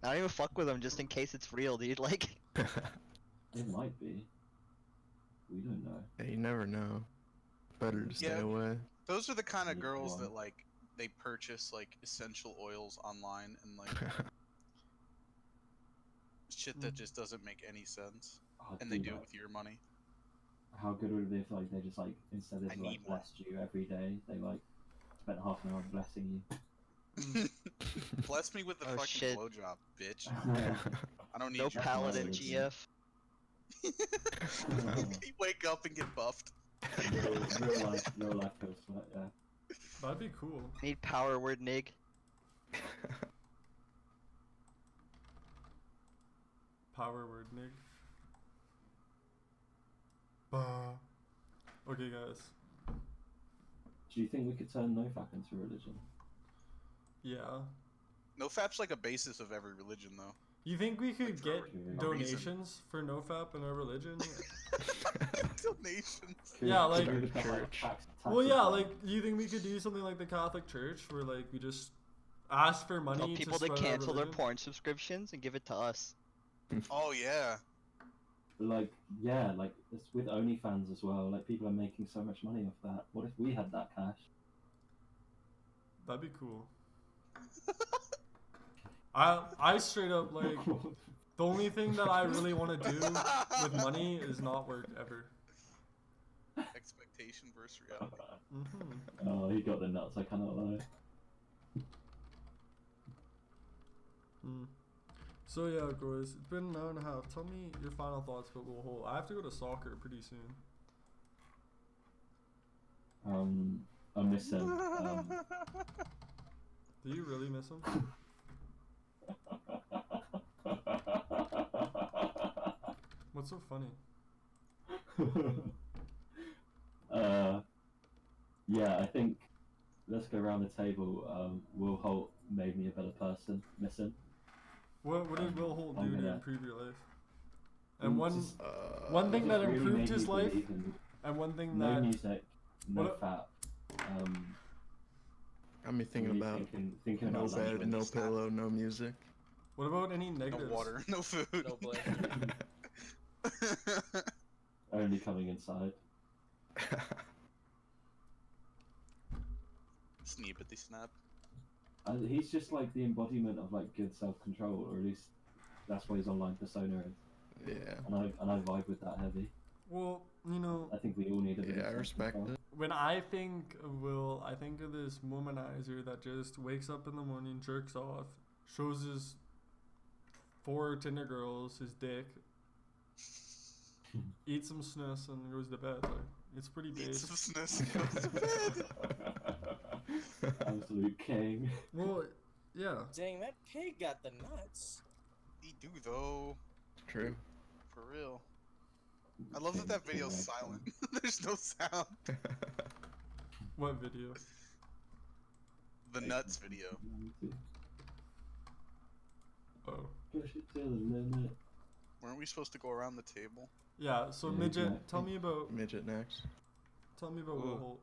I don't even fuck with them just in case it's real, dude. Like, It might be. We don't know. Yeah, you never know. Better to stay Yeah. away. those are the kind of Yeah, girls one. that like they purchase like essential oils online and like shit that just doesn't make any sense, Oh, and they dude, do it like, with your money. How good would it be if like they just like instead of I like need one. blessed you every day, they like spent half an hour blessing you. Bless me with the Oh, fucking shit. blowjob, bitch. I don't need no your paladin blessings. GF. You wake up and get buffed. real life goes for that, yeah. That'd be cool. Need power word nig. Power word, Nick. Bah. Okay, guys. Do you think we could turn NoFap into a religion? Yeah. NoFap's like a basis of every religion, though. You think we could Like, for get a reason. donations for NoFap in our religion? Donations. Yeah, Could like- we become, Church. tax Well, yeah, exempt? like, you think we could do something like the Catholic Church, where like we just ask for money Tell people to to spread our cancel their religion? porn subscriptions and give it to us. Oh yeah. Like, yeah, like it's with OnlyFans as well. Like people are making so much money off that. What if we had that cash? That'd be cool. I straight up like the only thing that I really want to do with money is not work ever. Expectation versus reality. Hmm Oh, he got the nuts. I cannot lie. Mm. So yeah, guys, it's been an hour and a half. Tell me your final thoughts about Will Holt. I have to go to soccer pretty soon. I miss him. Do you really miss him? What's so funny? Yeah, I think let's go around the table. Will Holt made me a better person. Miss him. What did Will Holt do I'm to gonna- improve your life? And one Just- one thing that just really improved made his me life, believe in and one thing no that music, no What- fat. Got me thinking really about thinking no about that. bed, no Snap. pillow, no music. what about any No negatives? water, no food. No blame. Only coming inside. Sneepity snap. He's just like the embodiment of like good self-control, or at least that's what his online persona is. Yeah. And I vibe with that heavy. Well, you know, I think we all need a bit Yeah, of I respect self-control. it. when I think of Will, I think of this womanizer that just wakes up in the morning, jerks off, shows his 4 Tinder girls his dick, eats some snus, and goes to bed. Like, it's pretty Eat base. some snus and goes to bed. Absolute king. Well, yeah. Dang, that pig got the nuts. He do though, True. for real. I love that that video's silent. There's no sound. What video? The nuts video. Oh. Push it to the limit. Weren't we supposed to go around the table? Yeah. So Yeah, midget, exactly. tell me about Midget next. Will Ooh. Holt.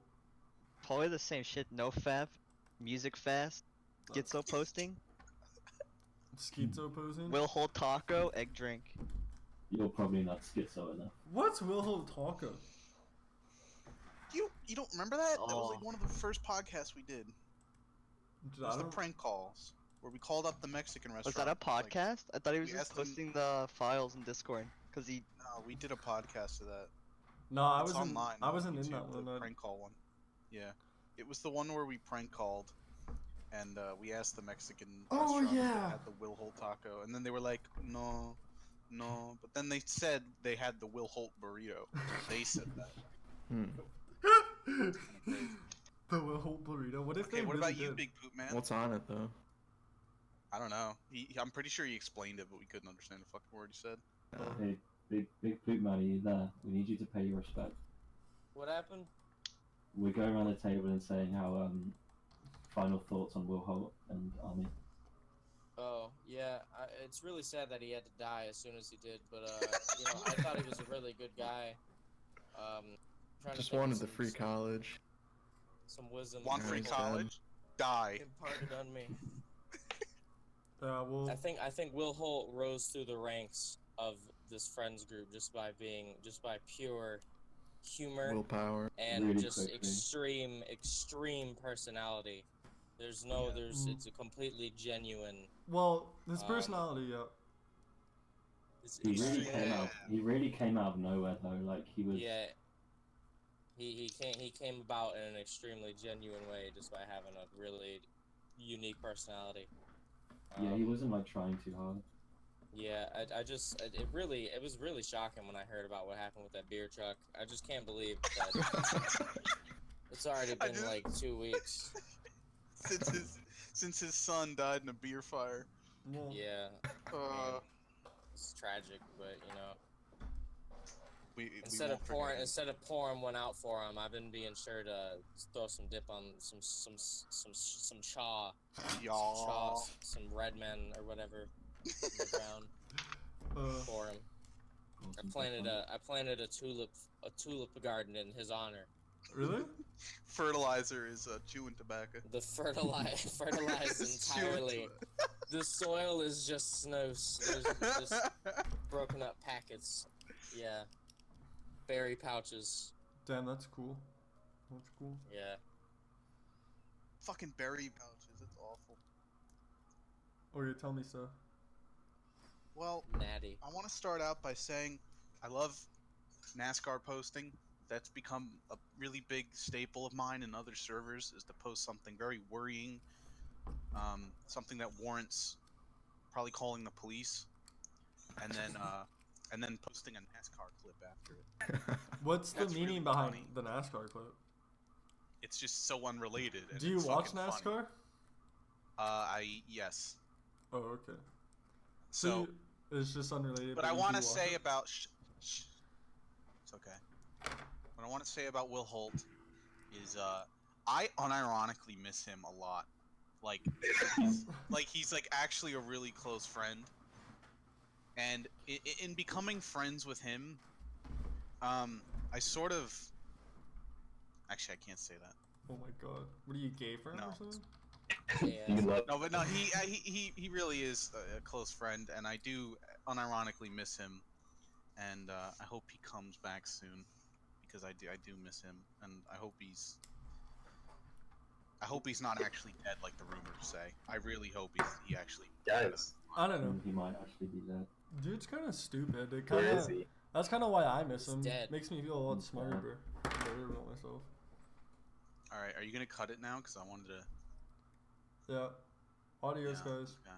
Probably the same shit. No fab, music fast, schizo posting, Schizo posing. Will Holt taco, egg drink. You're probably not schizo enough. What's Will Holt taco? You don't remember that? That was like Oh. one of the first podcasts we did. It was the prank calls where we called up the Mexican Was restaurant. that a Like, podcast? I thought he was we just asked them- posting the files in Discord. Cause he. no, we did a podcast of that. No, I It's wasn't. online. I on wasn't in YouTube, that one. The prank call one. Yeah, it was the one where we prank called, and we asked the Mexican Oh, restaurant if yeah. they had the Will Holt taco, and then they were like, no, no. But then they said they had the Will Holt burrito. They said that. Hmm. Crazy. The Will Holt burrito. What if Okay, they what really about you, did? Big Poop Man? What's on it though? I don't know. I'm pretty sure he explained it, but we couldn't understand the fucking word he said. Hey, big poop man, are you there? We need you to pay your respect. What happened? We're going around the table and saying how final thoughts on Will Holt and Army. Oh, yeah. It's really sad that he had to die as soon as he did, but you know, I thought he was a really good guy. Trying Just to think of wanted the some- free college. Some wisdom. Want that free people college? Die. imparted on me. Well, I think Will Holt rose through the ranks of this friends group just by pure humor Willpower. and Really just quickly. extreme personality. There's it's a completely genuine. well, his um, personality. Yeah. It's He really extremely, came out. He really came out of nowhere though. Like he was. yeah. He came about in an extremely genuine way just by having a really unique personality. Yeah, he wasn't like trying too hard. Yeah, it was really shocking when I heard about what happened with that beer truck. I just can't believe that it's already I been just- like 2 weeks. Since his son died in a beer fire. Well, Yeah, Uh, it's tragic, but you know, we instead won't of pouring one out for him, I've been being sure to throw some dip on some chaw, Y'all. some red men or whatever in the ground for him. I planted a tulip garden in his honor. really? Fertilizer is chewing tobacco. The fertilized It's chewing entirely. The soil is just snow, just broken up packets. Yeah, berry pouches. Damn, that's cool. That's cool. Yeah. Fucking berry pouches. It's awful. Okay, tell me so. Well, Natty. I want to start out by saying I love NASCAR posting. That's become a really big staple of mine and other servers, is to post something very worrying, something that warrants probably calling the police, and then posting a NASCAR clip after it. What's the That's meaning really behind funny. the NASCAR clip? It's just so unrelated. And Do you it's watch fucking funny. NASCAR? Yes. Oh, okay. So, you- it's just unrelated. what I you want to do watch say it? about it's okay. What I want to say about Will Holt is I unironically miss him a lot. Like he's like actually a really close friend. And in becoming friends with him, I sort of actually I can't say that. Oh my god. What are you, gay for him No. or something? Yeah. No, but no, he really is a close friend, and I do unironically miss him, and I hope he comes back soon, because I do miss him, and I hope he's not actually dead like the rumors say. I really hope he actually. Guys, I don't know. He might actually be dead. Dude's kind of stupid. It where kind is of. he? That's kind of why I miss He's him. dead. Makes me feel a lot He's smarter about myself. All right, are you gonna cut it now? Because I wanted to. Yeah. Adios, Yeah. guys. Yeah.